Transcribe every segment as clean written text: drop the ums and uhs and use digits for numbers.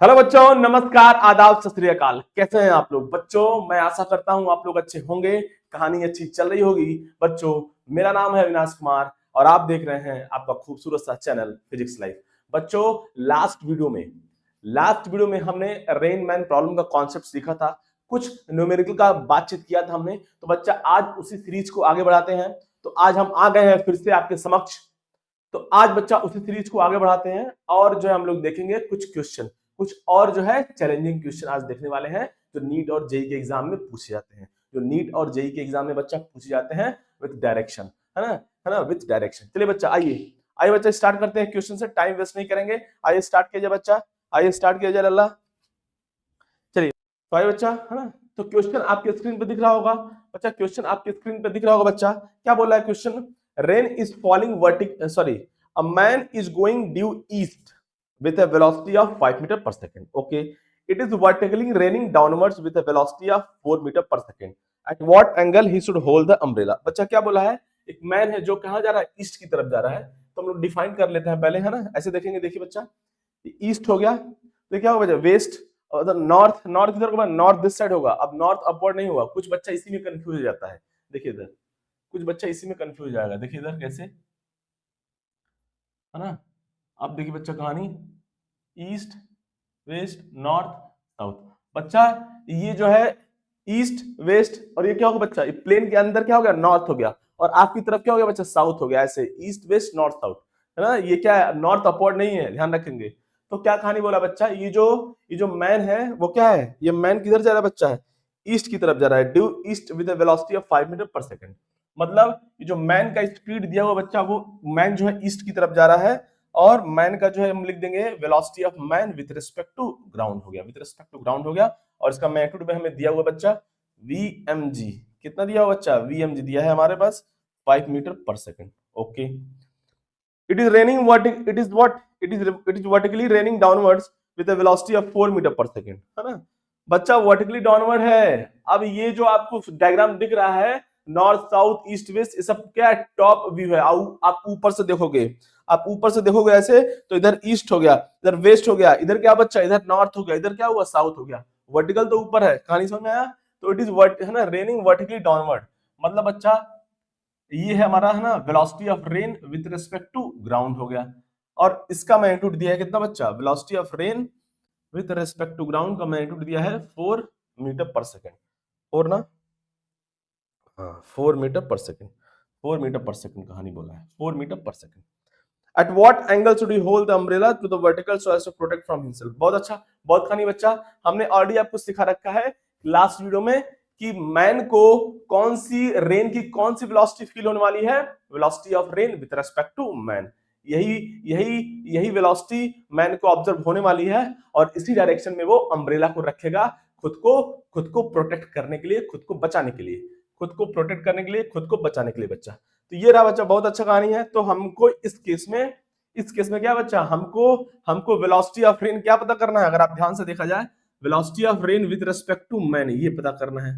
Hello बच्चों, नमस्कार, आदाब, सत श्री अकाल। कैसे हैं आप लोग बच्चों? मैं आशा करता हूं आप लोग अच्छे होंगे, कहानी अच्छी चल रही होगी। बच्चों, मेरा नाम है अविनाश कुमार और आप देख रहे हैं आपका खूबसूरत सा चैनल फिजिक्स लाइफ। बच्चों, लास्ट वीडियो में हमने रेन मैन प्रॉब्लम का कॉन्सेप्ट सीखा था, कुछ न्यूमेरिकल का बातचीत किया था हमने। तो बच्चा, आज उसी सीरीज को आगे बढ़ाते हैं। तो आज हम आ गए हैं फिर से आपके समक्ष। तो आज बच्चा उसी सीरीज को आगे बढ़ाते हैं और जो है हम लोग देखेंगे कुछ क्वेश्चन, कुछ और जो है चैलेंजिंग क्वेश्चन आज देखने वाले हैं, जो नीट और जेई के एग्जाम में पूछे जाते हैं। जो नीट और जेई के एग्जाम में बच्चा पूछे जाते हैं विद डायरेक्शन, है ना, विद डायरेक्शन। चलिए बच्चा, आइए आइए बच्चा, स्टार्ट करते हैं क्वेश्चन से, टाइम वेस्ट नहीं करेंगे। आइए स्टार्ट कीजिए बच्चा, आइए स्टार्ट कीजिए अल्लाह। चलिए तो आइए बच्चा, है ना। तो क्वेश्चन आपके स्क्रीन पे दिख रहा होगा बच्चा, क्वेश्चन आपके स्क्रीन पे दिख रहा होगा बच्चा। क्या बोल रहा है question? Rain is falling sorry, a man is going due east with a velocity of 5 meter per second. Okay, it is vertically raining downwards with a velocity of 4 meter per second. At what angle he should hold the umbrella? बच्चा क्या बोला है? एक man है जो कहां जा रहा है? ईस्ट की तरफ जा रहा है। तो हम लोग डिफाइन कर लेते हैं पहले, है ना। ऐसे देखेंगे, देखिए बच्चा, ईस्ट हो गया तो क्या होगा बच्चा? वेस्ट। और नॉर्थ, नॉर्थ किधर होगा? नॉर्थ दिस साइड होगा। अब नॉर्थ अपवर्ड नहीं होगा। कुछ बच्चा इसी में कंफ्यूज हो जाता है। देखिए इधर, कुछ बच्चा इसी में कंफ्यूज हो जाएगा। देखिए इधर कैसे, है ना। अब देखिए बच्चा कहानी, ईस्ट, वेस्ट, नॉर्थ, साउथ। बच्चा ये जो है ईस्ट, वेस्ट, और ये क्या होगा बच्चा? ये प्लेन के अंदर क्या हो गया? नॉर्थ हो गया। और आपकी तरफ क्या हो गया बच्चा? साउथ हो गया। ऐसे ईस्ट, वेस्ट, नॉर्थ, साउथ, है ना। ये क्या है? नॉर्थ अपवर्ड नहीं है, ध्यान रखेंगे। तो क्या कहानी बोला बच्चा? ये जो मैन है वो क्या है? ये मैन किधर जा रहा है बच्चा? है ईस्ट की तरफ जा रहा है, due east with velocity of 5 metre पर सेकंड। मतलब ये जो मैन का स्पीड दिया हुआ बच्चा, वो मैन जो है ईस्ट की तरफ जा रहा है। और मैन का जो है हम लिख देंगे velocity of man with respect to ground हो गया, विद रिस्पेक्ट टू ग्राउंड हो गया। और इसका मैग्नीट्यूड में हमें दिया हुआ बच्चा वीएमजी। कितना दिया हुआ बच्चा? वीएमजी दिया है हमारे पास 5 मीटर पर second. Okay, it is raining it is what it is vertically raining downwards with a velocity of 4 metre पर सेकंड, है ना। बच्चा वर्टिकली डाउनवर्ड है। अब ये जो आपको डायग्राम दिख रहा है, नॉर्थ, साउथ, ईस्ट, वेस्ट, ये सब क्या है? टॉप व्यू है। आप ऊपर से देखोगे, आप ऊपर से देखोगे ऐसे, तो इधर ईस्ट हो गया, इधर वेस्ट हो गया, इधर क्या बच्चा? इधर नॉर्थ हो गया, इधर क्या हुआ? साउथ हो गया। वर्टिकल तो ऊपर है, कहानी समझ में आया? तो इट इज वर्ट, है ना, रेनिंग वर्टिकली डाउनवर्ड। मतलब बच्चा ये है हमारा, है ना, velocity of rain with respect to ground हो गया। और इसका मैग्नीट्यूड दिया है कितना बच्चा? Velocity of rain with respect to ground का मैग्नीट्यूड दिया है 4 मीटर पर सेकंड। और ना, हाँ, 4 मीटर पर सेकंड, 4 मीटर पर सेकंड कहानी बोला है, 4 मीटर पर second. At what angle should he hold the umbrella to the vertical so as to protect from himself? बहुत अच्छा, बहुत खानी बच्चा। हमने ऑलरेडी आपको सिखा रखा है लास्ट वीडियो में कि मैन को कौन सी रेन की कौन सी वेलोसिटी फील होने वाली है? Velocity of rain with respect to man. यही यही यही वेलोसिटी मैन को ऑब्जर्व होने वाली है। और इसी डायरेक्शन में वो अम्ब्रेला को रखेगा, खुद को प्रोटेक्ट करने के लिए, खुद को बचाने के लिए, खुद को प्रोटेक्ट करने के लिए, खुद को बचाने के लिए बच्चा। तो ये रहा बच्चा, बहुत अच्छा कहानी है। तो हमको इस केस में क्या बच्चा? हमको वेलोसिटी ऑफ रेन क्या पता करना है? अगर आप ध्यान से देखा जाए, velocity of rain with respect to man, ये पता करना है,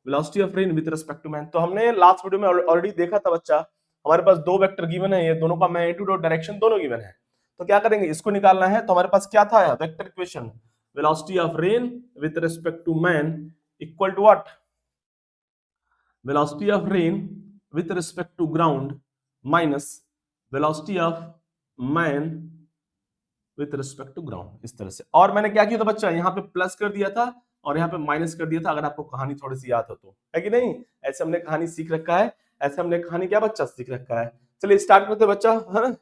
velocity of rain with respect to man. तो हमने लास्ट वीडियो में ऑलरेडी देखा था बच्चा, हमारे पास दो वेक्टर गिवन है, ये दोनों का मैग्नीट्यूड और डायरेक्शन दोनों गिवन है। तो क्या करेंगे? इसको निकालना है। तो हमारे पास क्या था? Vector equation, velocity of rain with respect to man equal to what? velocity of rain with respect to ground minus velocity of man with respect to ground, इस तरह से। और मैंने क्या किया था बच्चा? यहाँ पे प्लस कर दिया था और यहाँ पे माइनस कर दिया था, अगर आपको कहानी थोड़ी सी याद हो तो, है कि नहीं? ऐसे हमने कहानी सीख रखा है, ऐसे हमने कहानी क्या बच्चा सीख रखा है। चलिए स्टार्ट करते हैं बच्चा, है ना,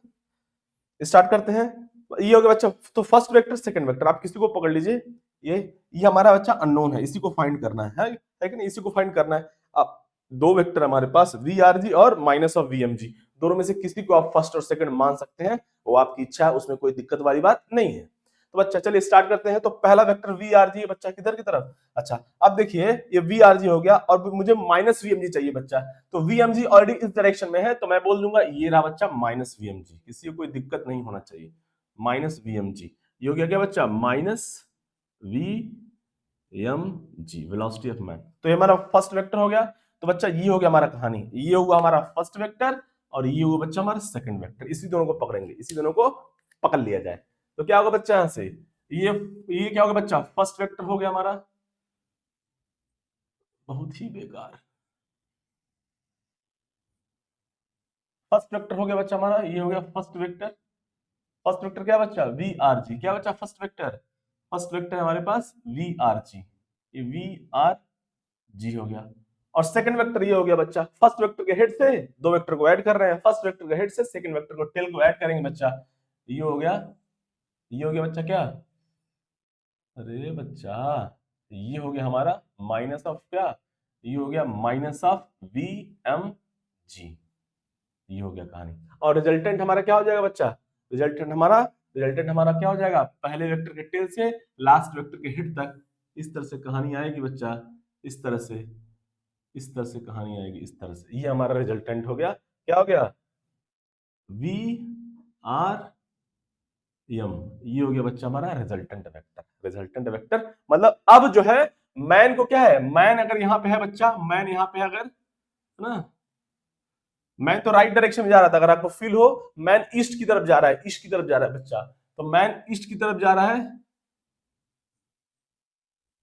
स्टार्ट करते हैं। ये हो गया बच्चा, तो फर्स्ट वेक्टर, सेकंड वेक्टर, आप किसी को पकड़ लीजिए। ये हमारा बच्चा अननोन है, इसी को फाइंड करना है कि नहीं? इसी को फाइंड करना है। अब दो वेक्टर हमारे पास, वी आर जी और minus of V M G, दोनों में से किसी को आप फर्स्ट और सेकंड मान सकते हैं, वो आपकी इच्छा है, उसमें कोई दिक्कत वाली बात नहीं है। तो बच्चा चलिए स्टार्ट करते हैं। तो पहला वेक्टर वी आर जी है बच्चा, किधर की तरफ? अच्छा, अब देखिए ये वी आर जी हो गया और मुझे माइनस वी एम जी चाहिए बच्चा। तो वी एम जी ऑलरेडी इस डायरेक्शन में है, तो मैं बोल दूंगा ये रहा बच्चा माइनस वी एम जी, किसी को कोई दिक्कत नहीं होना चाहिए। माइनस वी एम जी, ये हो गया क्या बच्चा? Minus V M G, velocity of man. तो ये हमारा फर्स्ट वेक्टर हो गया। तो बच्चा ये हो गया हमारा कहानी, ये हुआ हमारा फर्स्ट वेक्टर और ये हुआ बच्चा हमारा सेकंड वेक्टर। इसी दोनों को पकड़ेंगे, इसी दोनों को पकड़ लिया जाए तो क्या होगा बच्चा? यहां से ये क्या हो गया बच्चा, फर्स्ट वेक्टर हो गया हमारा, बहुत ही बेकार। फर्स्ट वेक्टर हो गया बच्चा हमारा, ये हो गया फर्स्ट वेक्टर। फर्स्ट वेक्टर क्या बच्चा, वी आर जी, क्या बच्चा फर्स्ट वेक्टर, फर्स्ट वेक्टर हमारे पास वी आर जी, ये वी आर जी हो गया। और सेकंड वेक्टर ये हो गया बच्चा, फर्स्ट वेक्टर के हेड से दो वेक्टर को ऐड कर रहे हैं, फर्स्ट वेक्टर के हेड से सेकंड वेक्टर को टेल को ऐड करेंगे बच्चा, ये हो गया, ये हो गया बच्चा क्या, अरे बच्चा ये हो गया हमारा माइनस ऑफ क्या, ये हो गया minus of V M G, ये हो गया कहानी। और रिजल्टेंट हमारा क्या हो जाएगा बच्चा, रिजल्टेंट हमारा क्या हो जाएगा, पहले वेक्टर के टेल से लास्ट वेक्टर के हेड तक, इस तरह से कहानी आएगी बच्चा, इस तरह से, इस तरह से कहानी आएगी, इस तरह से, ये हमारा रिजल्टेंट हो गया, क्या हो गया, वी आर एम, ये हो गया बच्चा हमारा रिजल्टेंट वेक्टर। रिजल्टेंट वेक्टर मतलब अब जो है मैन को क्या है, मैन अगर यहाँ पे है बच्चा, मैन यहाँ पे अगर है ना, मैन तो राइट डायरेक्शन में जा रहा था, अगर आपको फील हो मैन ईस्ट की तरफ जा रहा है, ईस्ट की तरफ जा रहा है बच्चा, तो मैन ईस्ट की तरफ जा रहा है,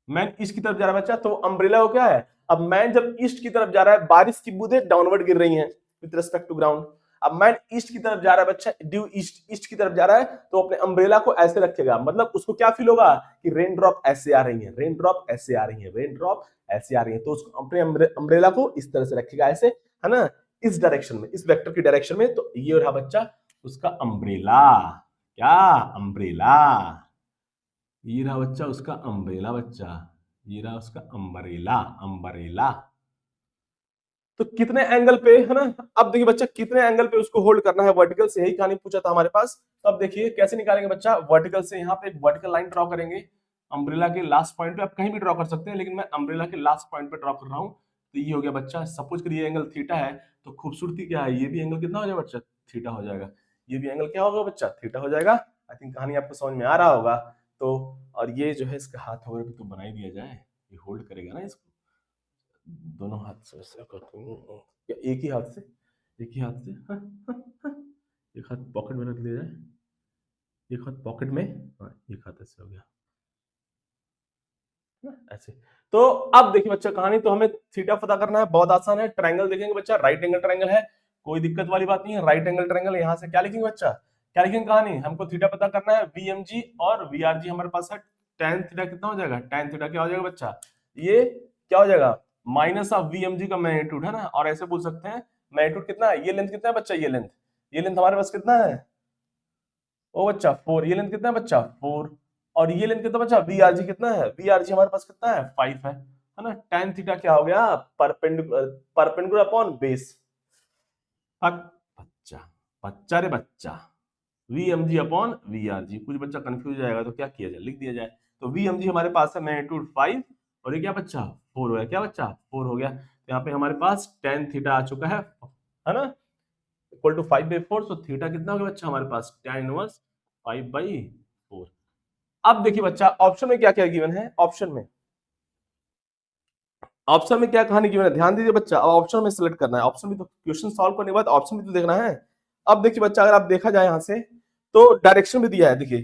मैन ईस्ट की तरफ जा रहा है बच्चा, तो अम्ब्रेला को क्या है, अब मैन जब ईस्ट की तरफ जा रहा है, बारिश की बूंदें डाउनवर्ड गिर रही हैं विद रिस्पेक्ट टू ग्राउंड, अब मैन ईस्ट की तरफ जा रहा है बच्चा, ड्यू ईस्ट की तरफ जा रहा है, तो अपने अम्ब्रेला को ऐसे रखेगा, मतलब उसको क्या फील होगा कि रेन ड्रॉप ऐसे आ रही है, रेन ड्रॉप ऐसे आ रही है, रेन ड्रॉप ऐसे आ रही है, तो उसको अपने अम्ब्रेला को इस तरह से रखेगा ऐसे, है ना, इस डायरेक्शन में, इस वेक्टर की डायरेक्शन में, तो ये रहा बच्चा उसका अम्ब्रेला, क्या अम्ब्रेला, ये रहा बच्चा उसका अम्ब्रेला बच्चा, ये रहा उसका अम्ब्रेला, अम्ब्रेला। तो कितने एंगल पे, है ना, अब देखिए बच्चा कितने एंगल पे उसको होल्ड करना है वर्टिकल से, यही कहानी पूछा था हमारे पास। तो अब देखिए कैसे निकालेंगे बच्चा, वर्टिकल से यहाँ पे एक वर्टिकल लाइन ड्रॉ करेंगे अम्ब्रेला के लास्ट पॉइंट पे, आप कहीं भी ड्रॉ कर सकते हैं, लेकिन मैं अम्ब्रेला के लास्ट पॉइंट पे ड्रॉ कर रहा हूँ। तो ये हो गया बच्चा, सपोज करिए ये एंगल थीटा है, तो खूबसूरती क्या है, ये भी एंगल कितना हो जाएगा बच्चा, थीटा हो जाएगा, ये भी एंगल क्या होगा बच्चा, थीटा हो जाएगा। आई थिंक कहानी आपको समझ में आ रहा होगा। तो और ये जो है इसका हाथ वगैरह भी तो बना ही दिया जाए, ये होल्ड करेगा ना इसको, दोनों हाथ से ऐसे करता हूँ, या एक ही हाथ से, एक ही हाथ से, हाँ, हाँ, हाँ। एक हाथ पॉकेट में रख दिया जाए, एक हाथ पॉकेट में, हाँ, एक हाथ ऐसे हो गया ना, ऐसे। तो अब देखिए बच्चा कहानी, तो हमें थीटा पता करना है, बहुत आसान है, ट्रायंगल देखेंगे बच्चा, राइट एंगल ट्रायंगल है, कोई दिक्कत वाली बात नहीं है, राइट एंगल ट्रायंगल, यहाँ से क्या लिखेंगे बच्चा, क्या लिखेंगे कहानी, हमको थीटा पता करना है, वीएमजी और वीआरजी हमारे पास है, tan थीटा कितना हो जाएगा, tan थीटा क्या हो जाएगा बच्चा, ये क्या हो जाएगा, माइनस ऑफ वीएमजी का मैग्नीट्यूड, है ना, और ऐसे बोल सकते हैं मैग्नीट्यूड कितना है, ये लेंथ कितना है बच्चा, ये लेंथ हमारे पास कितना है, ओ बच्चा 4, ये लेंथ कितना है बच्चा 4, और ये लेंथ कितना बच्चा वीआरजी कितना है, वीआरजी हमारे पास कितना है 5 है ना, tan थीटा क्या हो गया, परपेंडिकुलर अपॉन बेस, बच्चा बच्चा रे बच्चा, वीएमजी अपॉन वीआरजी, कुछ बच्चा कंफ्यूज जाएगा तो क्या किया जाए, लिख दिया जाए, तो वीएमजी हमारे पास है मैग्नीट्यूड 5, और ये क्या बच्चा 4 हो गया, क्या बच्चा 4 हो गया, तो यहाँ पे हमारे पास tan थीटा आ चुका है ना, इक्वल टू 5/4, तो थीटा कितना हो गया बच्चा हमारे पास, tan इनवर्स 5/4। अब देखिए बच्चा ऑप्शन में क्या क्या गिवन है, ऑप्शन में क्या कहानी गिवन है, ध्यान दीजिए बच्चा, अब ऑप्शन में सिलेक्ट करना है, ऑप्शन भी तो क्वेश्चन सॉल्व करने के बाद ऑप्शन भी तो देखना है। अब देखिए बच्चा अगर आप देखा जाए यहाँ से, तो डायरेक्शन भी दिया है, देखिए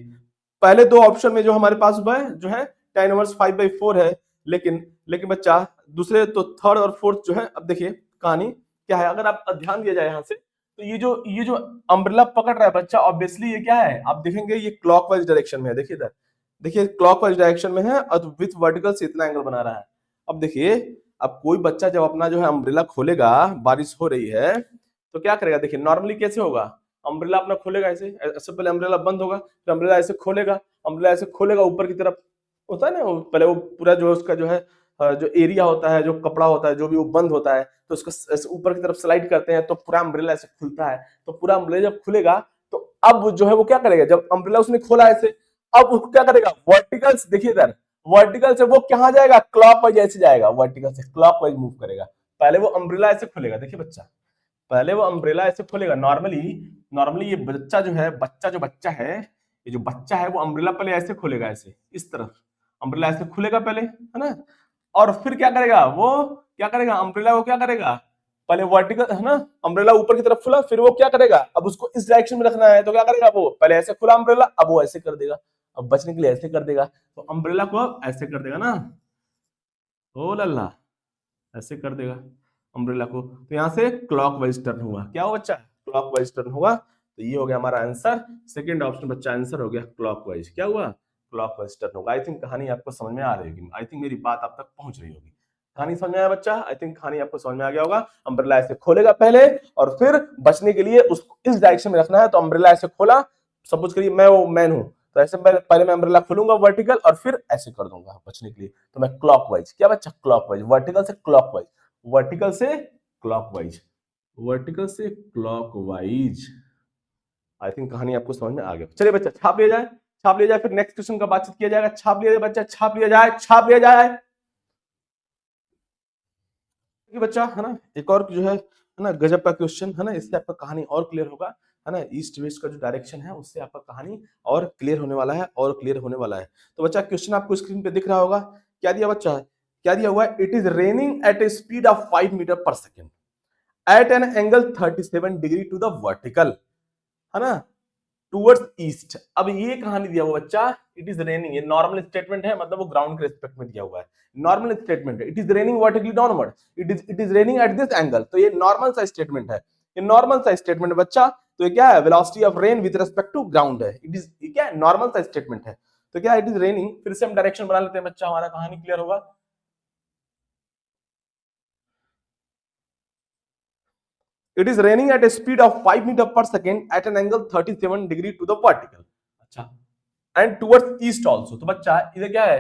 पहले दो ऑप्शन में जो हमारे पास जो है tan इनवर्स 5/4 है, लेकिन बच्चा दूसरे तो थर्ड और फोर्थ जो है, अब देखिए कहानी क्या है, अगर आप ध्यान दिया जाए यहाँ से, तो ये जो अम्ब्रेला पकड़ रहा है बच्चा, ऑब्वियसली ये क्या है, आप देखेंगे ये क्लॉकवाइज डायरेक्शन में है, देखिए इधर, देखिए क्लॉकवाइज डायरेक्शन में है, और विथ वर्टिकल से इतना एंगल बना रहा है। अब देखिए, अब कोई बच्चा जब अपना जो है अम्ब्रेला खोलेगा, बारिश हो रही है, तो क्या करेगा, देखिए नॉर्मली कैसे होगा, अम्ब्रेला अपना खोलेगा ऐसे, ऐसे पहले अम्ब्रेला बंद होगा, फिर अम्ब्रेला ऐसे खोलेगा, अम्ब्रेला ऐसे खोलेगा ऊपर की तरफ, होता है ना, पहले वो पूरा जो उसका जो है जो एरिया होता है, जो कपड़ा होता है, जो भी वो बंद होता है, तो उसको ऐसे ऊपर की तरफ स्लाइड करते हैं, तो पूरा अम्ब्रेला ऐसे खुलता है, तो पूरा अम्ब्रेला जब खुलेगा, तो अब जो है वो क्या करेगा, जब अम्ब्रेला उसने खोला ऐसे, अब उसको क्या करेगा, वर्टिकल से, देखिए इधर वर्टिकल से वो कहां जाएगा, क्लॉकवाइज ऐसे जाएगा, वर्टिकल से क्लॉकवाइज मूव करेगा, पहले वो अम्ब्रेला ऐसे खुलेगा, देखिए बच्चा, पहले वो अम्ब्रेला ऐसे खोलेगा, नॉर्मली ये बच्चा जो है, ये जो बच्चा है वो अम्ब्रेला पहले ऐसे खोलेगा, ऐसे इस तरफ अम्ब्रेला ऐसे खुलेगा पहले, है ना, और फिर क्या करेगा, वो क्या करेगा, अम्ब्रेला को क्या करेगा, पहले वर्टिकल है ना, अम्ब्रेला ऊपर की तरफ खुला, फिर वो क्या करेगा, अब उसको इस डायरेक्शन में रखना है तो क्या करेगा, वो पहले ऐसे खुला अम्ब्रेला, अब वो ऐसे कर देगा, अब बचने के लिए ऐसे कर देगा, तो अम्ब्रेला को अब ऐसे कर देगा ना, ओ लल्ला, ऐसे कर देगा अम्ब्रेला को, तो यहां से क्लॉकवाइज टर्न हुआ, क्या हुआ बच्चा, क्लॉकवाइज टर्न हुआ, तो ये हो गया हमारा आंसर, सेकंड ऑप्शन बच्चा आंसर हो गया क्लॉकवाइज, क्या हुआ, क्लॉकवाइज टर्न होगा। आई थिंक कहानी आपको समझ में आ रही होगी, आई थिंक मेरी बात आप तक पहुंच रही होगी, कहानी समझ में आया बच्चा, आई थिंक कहानी आपको समझ में आ गया होगा। अम्ब्रेला ऐसे खोलेगा पहले, और फिर बचने के लिए उसको इस डायरेक्शन में रखना है, तो अम्ब्रेला ऐसे खोला, सपोज करिए मैं वो मैन हूं, तो ऐसे पहले मैं अम्ब्रेला खोलूंगा वर्टिकल, और फिर ऐसे कर दूंगा बचने के लिए, तो मैं क्लॉकवाइज, क्या बच्चा, क्लॉकवाइज, वर्टिकल से क्लॉकवाइज, वर्टिकल से क्लॉकवाइज, वर्टिकल से क्लॉकवाइज। आई थिंक कहानी आपको समझ में आ गया। चलिए बच्चा छाप लिया जाए, छाप लिया जाए, फिर नेक्स्ट क्वेश्चन का बातचीत किया जाएगा। छाप लिया जाए बच्चा, छाप लिया जाए, छाप लिया जाए बच्चा, है ना। एक और जो है ना गजब का क्वेश्चन है ना, इससे आपका कहानी और क्लियर होगा, है ना। ईस्ट वेस्ट का जो डायरेक्शन है उससे आपका कहानी और क्लियर होने वाला है, और क्लियर होने वाला है। तो बच्चा क्वेश्चन आपको स्क्रीन पे दिख रहा होगा, क्या दिया बच्चा, क्या दिया हुआ है, it is raining at a speed of 5 metre per second at an angle 37 degree to the vertical, है ना, टूवर्ड्स ईस्ट। अब ये कहानी दिया हुआ बच्चा, इट इज रेनिंग, ये नॉर्मल स्टेटमेंट है, मतलब वो ग्राउंड के रिस्पेक्ट में दिया हुआ है, नॉर्मल स्टेटमेंट है, it is raining vertically downward, it is raining at this angle, तो ये नॉर्मल सा स्टेटमेंट है, ये नॉर्मल सा स्टेटमेंट है बच्चा, तो ये क्या है, velocity of rain with respect to ground है, इट इज, क्या है, नॉर्मल सा स्टेटमेंट है, तो क्या इट इज रेनिंग, फिर से हम डायरेक्शन बना लेते हैं बच्चा, हमारा कहानी क्लियर होगा। It is raining at a speed of 5 meter per second at an angle 37 degree to the vertical. अच्छा, एंड टुवर्ड्स ईस्ट आल्सो, तो बच्चा इधर क्या है,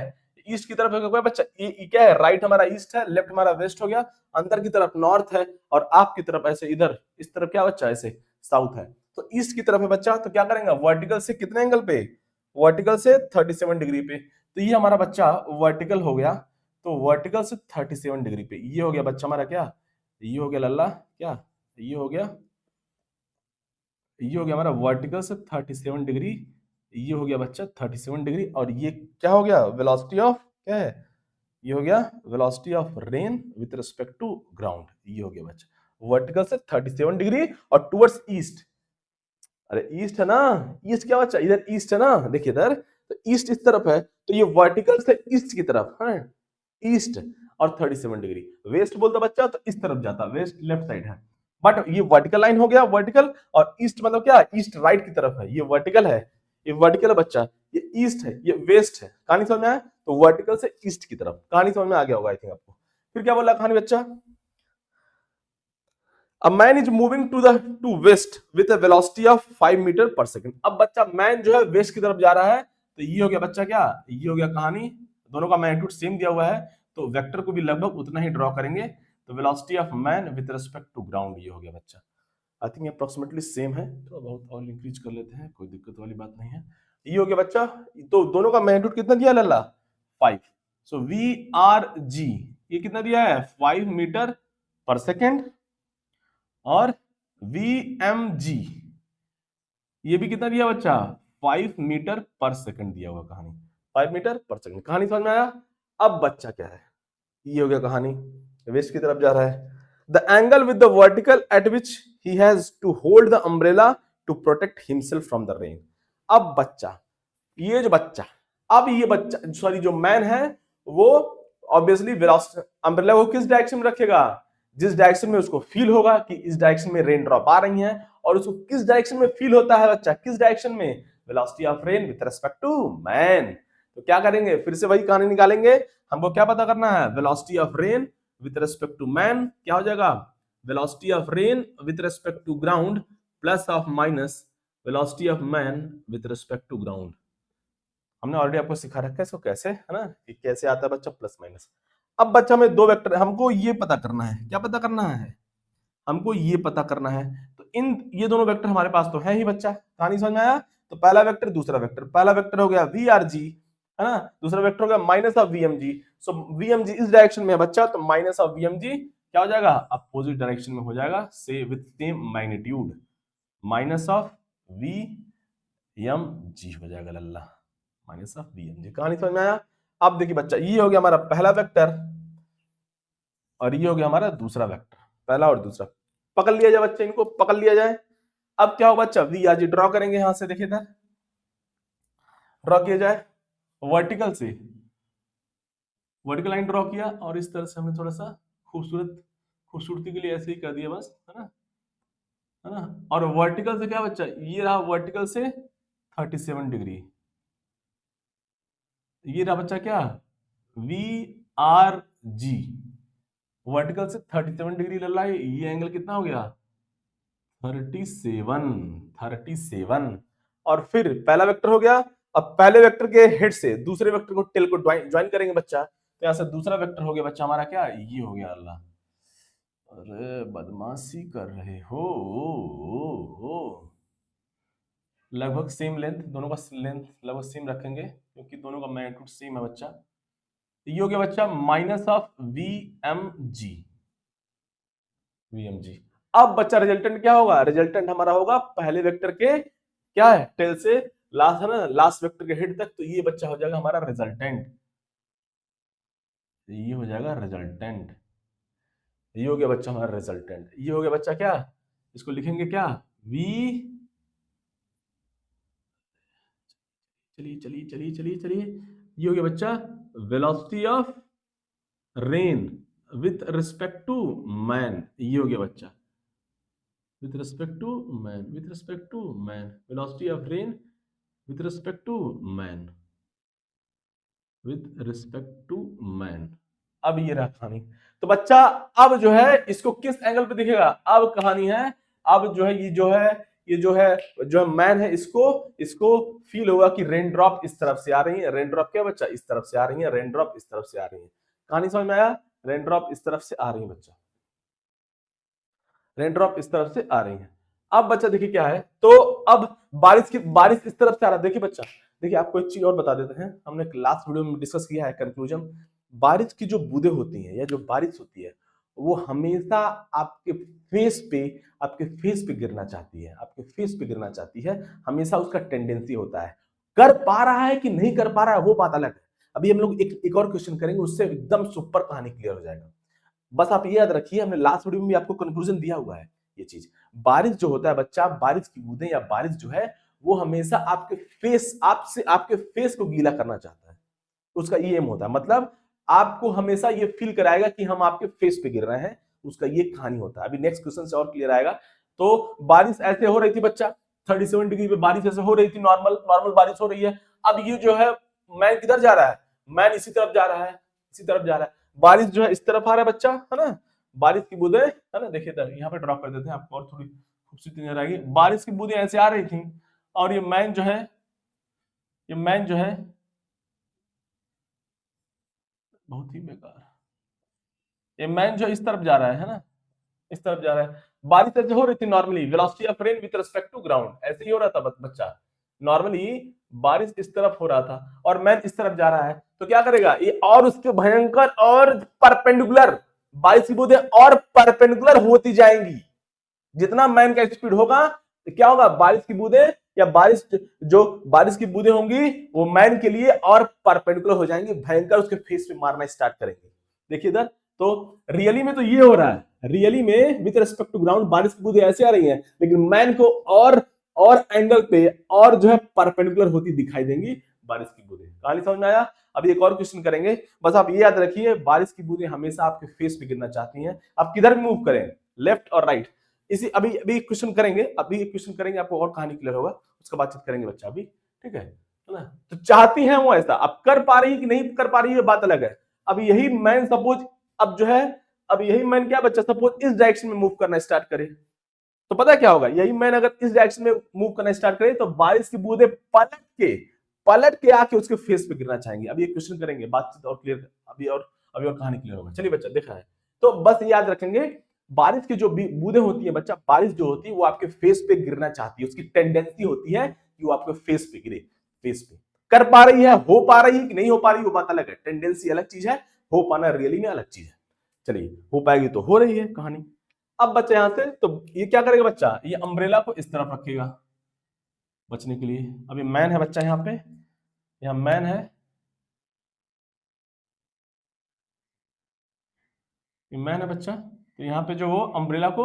ईस्ट की तरफ है बच्चा, ये क्या है, राइट हमारा ईस्ट है, लेफ्ट हमारा वेस्ट हो गया, अंदर की तरफ नॉर्थ है, और आप की तरफ ऐसे इधर इस तरफ क्या बच्चा, ऐसे साउथ है, तो ईस्ट की तरफ है बच्चा, तो क्या करेंगे, वर्टिकल से कितने एंगल पे, वर्टिकल से 37 डिग्री पे, तो ये हमारा बच्चा वर्टिकल हो गया, तो वर्टिकल से 37 डिग्री पे, ये हो गया बच्चा हमारा क्या, ये हो गया लल्ला, क्या ये हो गया, ये हो गया हमारा वर्टिकल से 37 डिग्री, ये हो गया बच्चा 37 डिग्री, और ये क्या हो गया, वेलोसिटी ऑफ, क्या है, ये हो गया velocity of rain with respect to ground, ये हो गया बच्चा वर्टिकल से 37 डिग्री और टुवर्ड्स ईस्ट, अरे ईस्ट है ना, ईस्ट क्या बच्चा, इधर ईस्ट है ना, देखिए इधर, तो ईस्ट इस तरफ है, तो ये वर्टिकल से ईस्ट की तरफ है, ईस्ट और 37 डिग्री, वेस्ट बोलता बच्चा तो इस तरफ जाता, वेस्ट लेफ्ट साइड है, बट ये वर्टिकल लाइन हो गया, वर्टिकल, और ईस्ट मतलब क्या, ईस्ट राइट की तरफ है, ये वर्टिकल है, ये वर्टिकल है बच्चा, ये ईस्ट है, ये वेस्ट है, कहानी समझ में आया, तो वर्टिकल से ईस्ट की तरफ, कहानी समझ में आ गया होगा आई थिंक आपको। फिर क्या बोला कहानी बच्चा, A man is moving to west with a velocity of 5 metre पर सेकंड। अब बच्चा मैन जो है वेस्ट की तरफ जा रहा है, तो ये हो गया बच्चा क्या, ये हो गया कहानी, दोनों का मैग्नीट्यूड सेम दिया हुआ है, तो वेक्टर को भी लगभग उतना ही ड्रॉ करेंगे, तो velocity of man with respect to ground, ये हो गया बच्चा, आई थिंक अप्रोक्सीमेटली सेम है, थोड़ा बहुत और इंक्रीज कर लेते हैं, कोई दिक्कत वाली बात नहीं है, ये हो गया बच्चा, तो दोनों का मैग्नीट्यूड कितना दिया लल्ला, 5, सो वी आर जी, ये कितना दिया है, 5 मीटर पर सेकेंड, और VMG ये भी कितना दिया बच्चा, 5 मीटर पर सेकंड दिया हुआ, कहानी 5 मीटर पर सेकंड, कहानी समझ में आया। अब बच्चा क्या है, ये हो गया कहानी, वेस्ट की तरफ जा रहा है, the angle with the vertical at which he has to hold the umbrella to protect himself from the rain. अब बच्चा, ये जो बच्चा, अब ये बच्चा सॉरी जो मैन है वो ऑब्वियसली अम्ब्रेला को किस डायरेक्शन में रखेगा, जिस डायरेक्शन में उसको फील होगा कि इस डायरेक्शन में रेन ड्रॉप आ रही है, और उसको किस डायरेक्शन में फील होता है बच्चा, किस डायरेक्शन में, velocity of rain with respect to man, तो क्या करेंगे, फिर से वही कहानी निकालेंगे, हमको क्या पता करना है, velocity of rain with respect to man क्या हो जाएगा, velocity of rain with respect to ground plus of minus velocity of man with respect to ground. हमने ऑलरेडी आपको सिखा रखा है इसको कैसे, है ना, कि कैसे आता है बच्चा प्लस माइनस। अब बच्चा में दो वेक्टर, हमको ये पता करना है, क्या पता करना है, हमको ये पता करना है, तो इन ये दोनों वेक्टर हमारे पास तो है ही बच्चा, कहानी समझ में आया, तो पहला वेक्टर दूसरा वेक्टर, पहला वेक्टर हो गया VRG, है ना, दूसरा वेक्टर हो गया minus of VMG, so VMG इस डायरेक्शन में है बच्चा, तो माइनस ऑफ VMG क्या हो जाएगा, अपोजिट डायरेक्शन में हो जाएगा, से with same magnitude, minus of VMG हो जाएगा लल्ला, माइनस ऑफ VMG, कहानी समझ में आया। अब देखिए बच्चा, ये हो गया हमारा पहला वेक्टर, और ये हो गया हमारा दूसरा वेक्टर, पहला और दूसरा पकड़ लिया जाए बच्चे, इनको पकड़ लिया जाए। अब क्या होगा बच्चा, वी आज ड्रॉ करेंगे यहां से, देखिए इधर ड्रॉ किया जाए वर्टिकल से, वर्टिकल लाइन ड्रॉ किया और इस तरह से हमने थोड़ा सा खूबसूरती के लिए ऐसे ही कर दिया बस, है ना। और वर्टिकल से क्या बच्चा, ये रहा वर्टिकल से 37 डिग्री, ये रहा बच्चा क्या, वी आर जी, वर्टिकल से 37 डिग्री लग रहा है, ये एंगल कितना हो गया 37। और फिर पहला वेक्टर हो गया। अब पहले वेक्टर के हेड से दूसरे वेक्टर को टेल को ज्वाइन करेंगे बच्चा, तो यहां से दूसरा वेक्टर हो गया बच्चा हमारा क्या, ये हो गया। अल्लाह, अरे बदमाशी कर रहे हो। लगभग सेम लेंथ, दोनों का लेंथ लगभग सेम रखेंगे क्योंकि दोनों का मैग्नीट्यूड सेम है बच्चा। ये हो गया बच्चा minus of V M G. अब बच्चा रिजल्टेंट क्या होगा, रिजल्टेंट हमारा होगा पहले वेक्टर के क्या है, टेल से लास्ट है ना, लास्ट वेक्टर के हेड तक, तो ये बच्चा हो जाएगा हमारा रिजल्टेंट, ये हो जाएगा रिजल्टेंट, ये हो गया बच्चा हमारा रिजल्टेंट। ये हो गया बच्चा क्या, इसको लिखेंगे क्या, वी, चलिए चलिए चलिए चलिए चलिए, ये हो गया बच्चा velocity of rain with respect to man, ये हो गया बच्चा with respect to man, with respect to man, velocity of rain with respect to man, with respect to man। अब ये रहा कहानी। तो बच्चा अब जो है इसको किस एंगल पे दिखेगा, अब कहानी है, अब जो है ये जो है मैन है, इसको फील होगा कि रेन ड्रॉप इस तरफ से आ रही है, रेन ड्रॉप क्या बच्चा इस तरफ से आ रही है, रेन ड्रॉप इस तरफ से आ रही है। कहानी समझ में आया, रेन ड्रॉप इस तरफ से आ रही है बच्चा, रेन ड्रॉप इस तरफ से आ रही है। अब बच्चा देखिए क्या है, तो अब बारिश इस तरफ से आ रहा है। देखिए बच्चा, देखिए आपको एक चीज और बता देते हैं, हमने लास्ट वीडियो में डिस्कस किया है कंक्लूजन, बारिश की जो बूंदें होती हैं या जो बारिश होती है वो हमेशा आपके फेस पे गिरना चाहती है, आपके फेस पे गिरना चाहती है, हमेशा उसका टेंडेंसी होता है। कर पा रहा है कि नहीं कर पा रहा है वो बात अलग है। अभी हम लोग एक और क्वेश्चन करेंगे, उससे एकदम सुपर कहानी क्लियर हो जाएगा। बस आप ये याद रखिए, हमने लास्ट वीडियो में भी आपको कंक्लूजन दिया हुआ है ये चीज। बारिश जो होता है बच्चा, बारिश की बूंदें या बारिश जो है वो हमेशा आपके फेस को गीला करना चाहता है, उसका ये एम होता है, मतलब आपको हमेशा ये फील कराएगा कि हम आपके फेस पे गिर रहे हैं, उसका ये कहानी होता है। अभी नेक्स्ट क्वेश्चन से और क्लियर आएगा। तो बारिश ऐसे हो रही थी बच्चा, 37 डिग्री पे बारिश ऐसे हो रही थी, नॉर्मल बारिश हो रही है। अब ये जो है मैन किधर जा रहा है, मैन इसी तरफ जा रहा है, इसी तरफ जा रहा है, बारिश जो है इस तरफ आ रहा है बच्चा, है ना, बारिश की बूंदें, है ना, देखिए यहाँ पे ड्रॉ कर देते हैं आपको और थोड़ी खूबसूरती नजर आएगी। बारिश की बूंदें ऐसे आ रही थी और ये मैन जो है बहुत ही बेकार, ये मैन जो इस तरफ जा रहा है ना, इस तरफ जा रहा है। बारिश ऐसे हो रही थी normally, velocity of rain with respect to ground, ऐसे ही हो रहा था बच्चा, नॉर्मली बारिश इस तरफ हो रहा था और मैन इस तरफ जा रहा है, तो क्या करेगा ये, और उसके भयंकर और परपेंडिकुलर, बारिश की बूंदें और परपेंडिकुलर होती जाएंगी। जितना मैन का स्पीड होगा तो क्या होगा, बारिश की बूंदें या बारिश की बूंदें होंगी वो मैन के लिए और परपेंडिकुलर हो जाएंगी, भयंकर उसके फेस पे मारना स्टार्ट करेंगे। देखिए इधर, तो रियली में तो ये हो रहा है, रियली में विद रिस्पेक्ट टू ग्राउंड बारिश की बूंदें ऐसे आ रही हैं, लेकिन मैन को और एंगल पे और जो है परपेंडिकुलर होती दिखाई देंगी बारिश की बूंदें। कहानी समझ में आया। अभी एक और क्वेश्चन करेंगे, बस आप ये याद रखिए, बारिश की बूंदें हमेशा आपके फेस पे गिरना चाहती हैं, आप किधर भी मूव करें, लेफ्ट और राइट। इसी अभी क्वेश्चन करेंगे, आपको और कहानी क्लियर होगा, उसका बातचीत करेंगे बच्चा अभी, ठीक है ना। तो चाहती हैं वो ऐसा, अब कर पा रही है कि नहीं कर पा रही है बात अलग है। अब यही मैन सपोज, अब यही मैन क्या बच्चा, सपोज इस डायरेक्शन में मूव करना स्टार्ट करे, तो पता क्या होगा, यही मैन अगर इस डायरेक्शन में मूव करना स्टार्ट करे तो बारिश की बूंदें पलट के आके उसके फेस पे गिरना चाहेंगे। अब ये क्वेश्चन करेंगे, बातचीत और क्लियर, अभी और कहानी क्लियर होगा। चलिए बच्चा देखा है, तो बस याद रखेंगे, बारिश की जो बूंदें होती है बच्चा, बारिश जो होती है वो आपके फेस पे गिरना चाहती है, उसकी टेंडेंसी होती है कि वो आपके फेस पे गिरे, फेस पे। कर पा रही है, हो पा रही है कि नहीं हो पा रही वो बात अलग है, टेंडेंसी अलग चीज है, हो पाना रियली में अलग चीज है। चलिए, हो पाएगी तो हो रही है कहानी। अब बच्चा यहां से, तो ये क्या करेगा बच्चा, ये अम्ब्रेला को इस तरफ रखेगा बचने के लिए। अभी मैन है बच्चा, यहाँ मैन है, ये मैन है बच्चा, तो यहाँ पे जो वो अम्ब्रेला को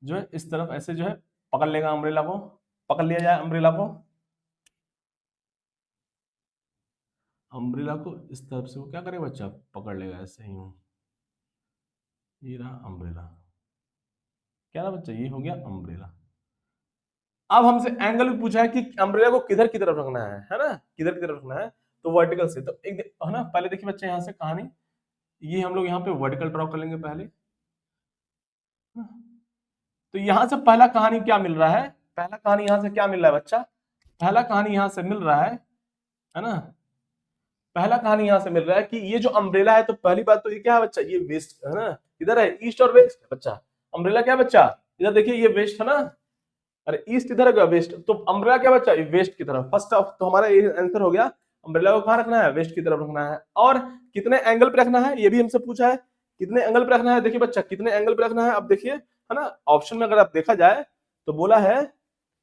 जो है इस तरफ ऐसे जो है पकड़ लेगा, अम्ब्रेला को पकड़ लिया जाए, अम्ब्रेला को इस तरफ से वो क्या करेगा बच्चा, पकड़ लेगा ऐसे ही। ये रहा अम्ब्रेला, क्या रहा बच्चा, ये हो गया अम्ब्रेला। अब हमसे एंगल भी पूछा है कि अम्ब्रेला को किधर की तरफ रखना है ना, किधर की तरफ रखना है, तो वर्टिकल से। तो एक है ना, पहले देखिए बच्चा यहाँ से कहानी, ये हम लोग यहाँ पे वर्टिकल ड्रॉ कर लेंगे पहले। तो यहां से पहला कहानी क्या मिल रहा है, पहला कहानी यहां से क्या मिल रहा है बच्चा, पहला कहानी यहां से मिल रहा है ना, पहला कहानी यहां से मिल रहा है कि ये जो अम्ब्रेला है, तो पहली बात तो ये क्या है बच्चा, ये वेस्ट है ना, इधर है ईस्ट और वेस्ट बच्चा, अम्ब्रेला क्या बच्चा, इधर देखिए ये वेस्ट है ना, अरे ईस्ट इधर है वेस्ट, तो अम्ब्रेला क्या बच्चा, वेस्ट की तरफ। फर्स्ट ऑफ तो हमारा ये आंसर हो गया, अम्ब्रेला को कहां रखना है, वेस्ट की तरफ रखना है। और कितने एंगल पे रखना है, ये भी हमसे पूछा है, कितने एंगल पे रखना है, देखिए बच्चा कितने एंगल पे रखना है। अब देखिए है ना, ऑप्शन में अगर आप देखा जाए तो बोला है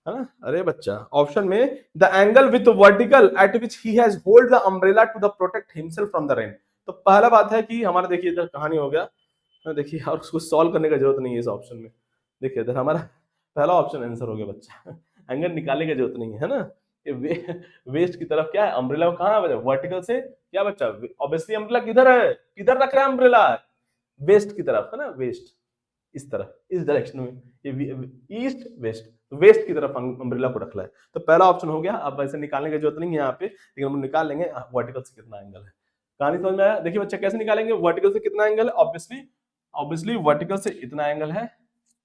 ना, अरे बच्चा ऑप्शन में the angle with vertical at which he has hold the umbrella to the protect himself from the rain. तो पहला बात है कि हमारा देखिए इधर कहानी हो गया, देखिए और उसको सॉल्व करने का जरूरत नहीं है इस ऑप्शन में। देखिए इधर हमारा पहला ऑप्शन आंसर हो गया बच्चा, एंगल निकालने की जरूरत नहीं है ना। ये वेस्ट की तरफ क्या है, अम्ब्रेला कहाँ है वर्टिकल से, क्या बच्चा ऑब्वियसली अम्ब्रेला किधर है, किधर रख रहा है अम्ब्रेला, वेस्ट की तरफ है ना, वेस्ट इस तरफ, इस डायरेक्शन में, ये ईस्ट वेस्ट, तो वेस्ट की तरफ अम्ब्रेला को रखना है। तो पहला ऑप्शन हो गया। अब ऐसे निकालने की जरूरत नहीं है यहाँ पे, लेकिन हम निकाल लेंगे वर्टिकल से कितना एंगल है। कहानी समझ में आया। देखिए बच्चा कैसे निकालेंगे, वर्टिकल से कितना एंगल है, ऑब्वियसली वर्टिकल से इतना एंगल है,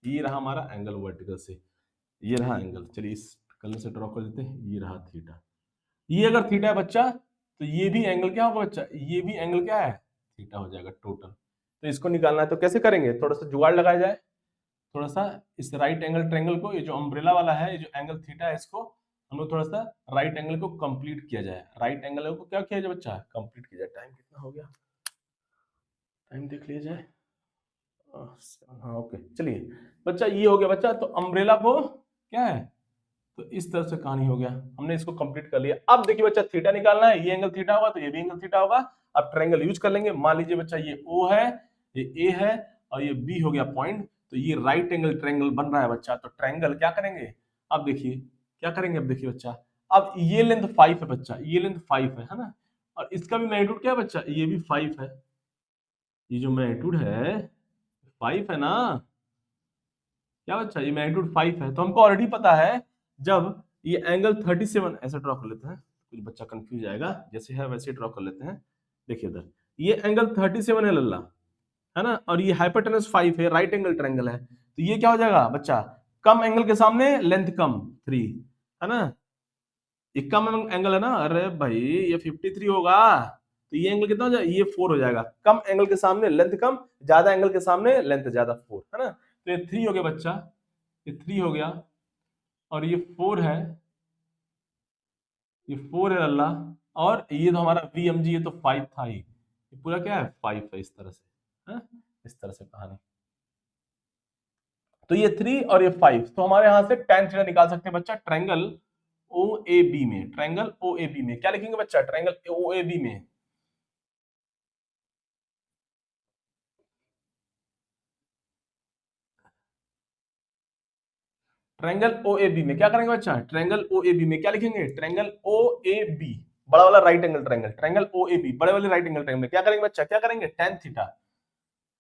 ये रहा हमारा एंगल वर्टिकल से, ये रहा एंगल। चलिए इस कलर से ड्रॉ कर देते हैं, ये रहा थीटा। ये अगर थीटा है बच्चा, तो ये भी एंगल क्या होगा बच्चा, ये भी एंगल क्या है, थीटा हो जाएगा टोटल। तो इसको निकालना है, तो कैसे करेंगे, थोड़ा सा जुगाड़ लगाया जाए, थोड़ा सा इस राइट एंगल ट्रायंगल को, ये जो अम्ब्रेला वाला है, ये जो एंगल थीटा है, इसको हम लोग थोड़ा सा राइट एंगल को कंप्लीट किया जाए, राइट एंगल को क्या किया जाए बच्चा, कंप्लीट किया जाए। टाइम कितना हो गया, टाइम देख लिया जाए, हाँ ओके। चलिए बच्चा ये हो गया बच्चा, तो अम्ब्रेला को क्या है, तो इस तरह से कहानी हो गया, हमने इसको कंप्लीट कर लिया। अब देखिए बच्चा थीटा निकालना है, ये एंगल थीटा होगा तो ये भी एंगल थीटा होगा। अब ट्रायंगल यूज कर लेंगे, मान लीजिए बच्चा ये O है, ये A है और ये B हो गया पॉइंट, तो ये राइट एंगल ट्रायंगल बन रहा है बच्चा। तो ट्रायंगल क्या करेंगे, अब देखिए क्या करेंगे, अब देखिए बच्चा, अब ये लेंथ 5 है बच्चा, ये लेंथ 5 है ना, और इसका भी मैग्नीट्यूड क्या है बच्चा, ये भी 5 है, ये जो मैग्नीट्यूड है 5 है ना, क्या बच्चा, ये मैग्नीट्यूड 5 है। तो हमको ऑलरेडी पता है, जब ये एंगल 37 ऐसे ड्रॉ कर लेते हैं, कुछ बच्चा कंफ्यूज जाएगा, जैसे है वैसे ड्रॉ कर लेते हैं। देखिए इधर ये एंगल 37 है लल्ला, है ना, और ये हाइपोटेनस 5 है, राइट एंगल ट्रायंगल है, तो ये क्या हो जाएगा बच्चा, कम एंगल के सामने लेंथ कम 3 है ना, ये कम एंगल है ना, अरे भाई ये 53 होगा, तो ये एंगल कितना हो जाएगा, ये 4 हो जाएगा। कम एंगल के सामने लेंथ कम, ज्यादा एंगल के सामने लेंथ ज्यादा, 4 है ना। तो ये 3 हो गया बच्चा, ये 3 हो गया, और ये 4 है, ये 4 है अल्लाह, और ये तो हमारा VMG, ये तो 5 था ही, ये पूरा क्या है 5 है, इस तरह से है, इस तरह से कहानी। तो ये 3 और ये 5, तो हमारे यहां से tan थीटा निकाल सकते हैं बच्चा, ट्रायंगल OAB में, ट्रायंगल OAB में क्या लिखेंगे बच्चा, ट्रायंगल OAB में, ट्रायंगल OAB में क्या करेंगे बच्चा, ट्रायंगल OAB में क्या लिखेंगे, ट्रायंगल OAB, बड़ा वाला right angle triangle, triangle OAB बड़े वाले राइट एंगल ट्रायंगल में क्या करेंगे बच्चा, क्या करेंगे, tan थीटा,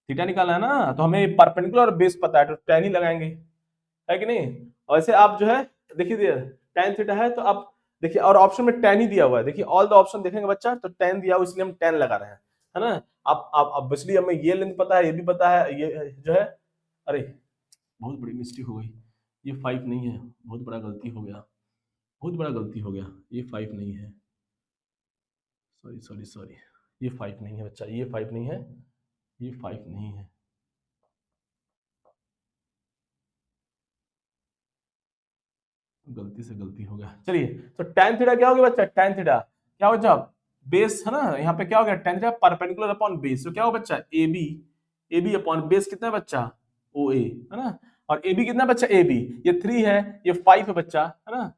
थीटा निकालना है ना, तो हमें परपेंडिकुलर और बेस पता है, तो tan ही लगाएंगे, है कि नहीं। और वैसे आप जो है देखिए tan थीटा है, तो आप देखिए, और ऑप्शन में tan ही दिया हुआ है, देखिए ऑल द ऑप्शन देखेंगे बच्चा, तो tan दिया हुआ, इसलिए हम tan लगा रहे हैं, है ना। आप ऑब्वियसली हमें ये लेंथ पता है, ये भी पता है, ये जो है, अरे बहुत बड़ी मिस्टेक हो गई, ये 5 नहीं है, बहुत बड़ा गलती हो गया, बहुत बड़ा गलती हो गया, ये 5 नहीं है, सॉरी सॉरी सॉरी, ये 5 नहीं है बच्चा, ये 5 नहीं है, ये 5 नहीं है, गलती से गलती हो गया। चलिए तो tan थीटा क्या हो गया बच्चा, tan थीटा क्या हो बच्चा, बेस है ना, यहाँ पे क्या हो गया, tan theta perpendicular upon base, तो क्या हो बच्चा, AB अपॉन बेस कितना है बच्चा, OA है ना, और AB कितना है बच्चा, AB ये 3 है, ये 5 है बच्चा, है ना,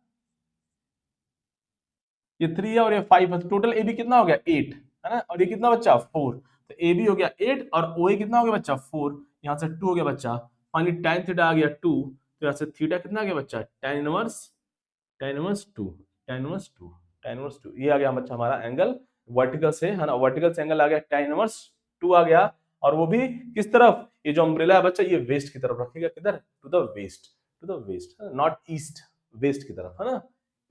ये 3 है और ये 5 है, टोटल AB कितना हो गया 8 है ना, और ये कितना बच्चा 4, तो AB हो गया 8 और OA कितना हो गया बच्चा 4, यहाँ से 2 हो गया बच्चा, फाइनली tan थीटा आ गया 2, तो यहाँ से थीटा कितना आ गया बच्चा, tan इनवर्स 2, ये आ गया बच्चा हमारा एंगल वर्टिकल से, है ना, वर्टिकल से एंगल आ गया tan इनवर्स 2 आ गया, और वो भी किस तरफ, ये जो अम्ब्रेला है बच्चा ये वेस्ट की तरफ रखेगा, किधर, to the west, not east, west की तरफ, है ना,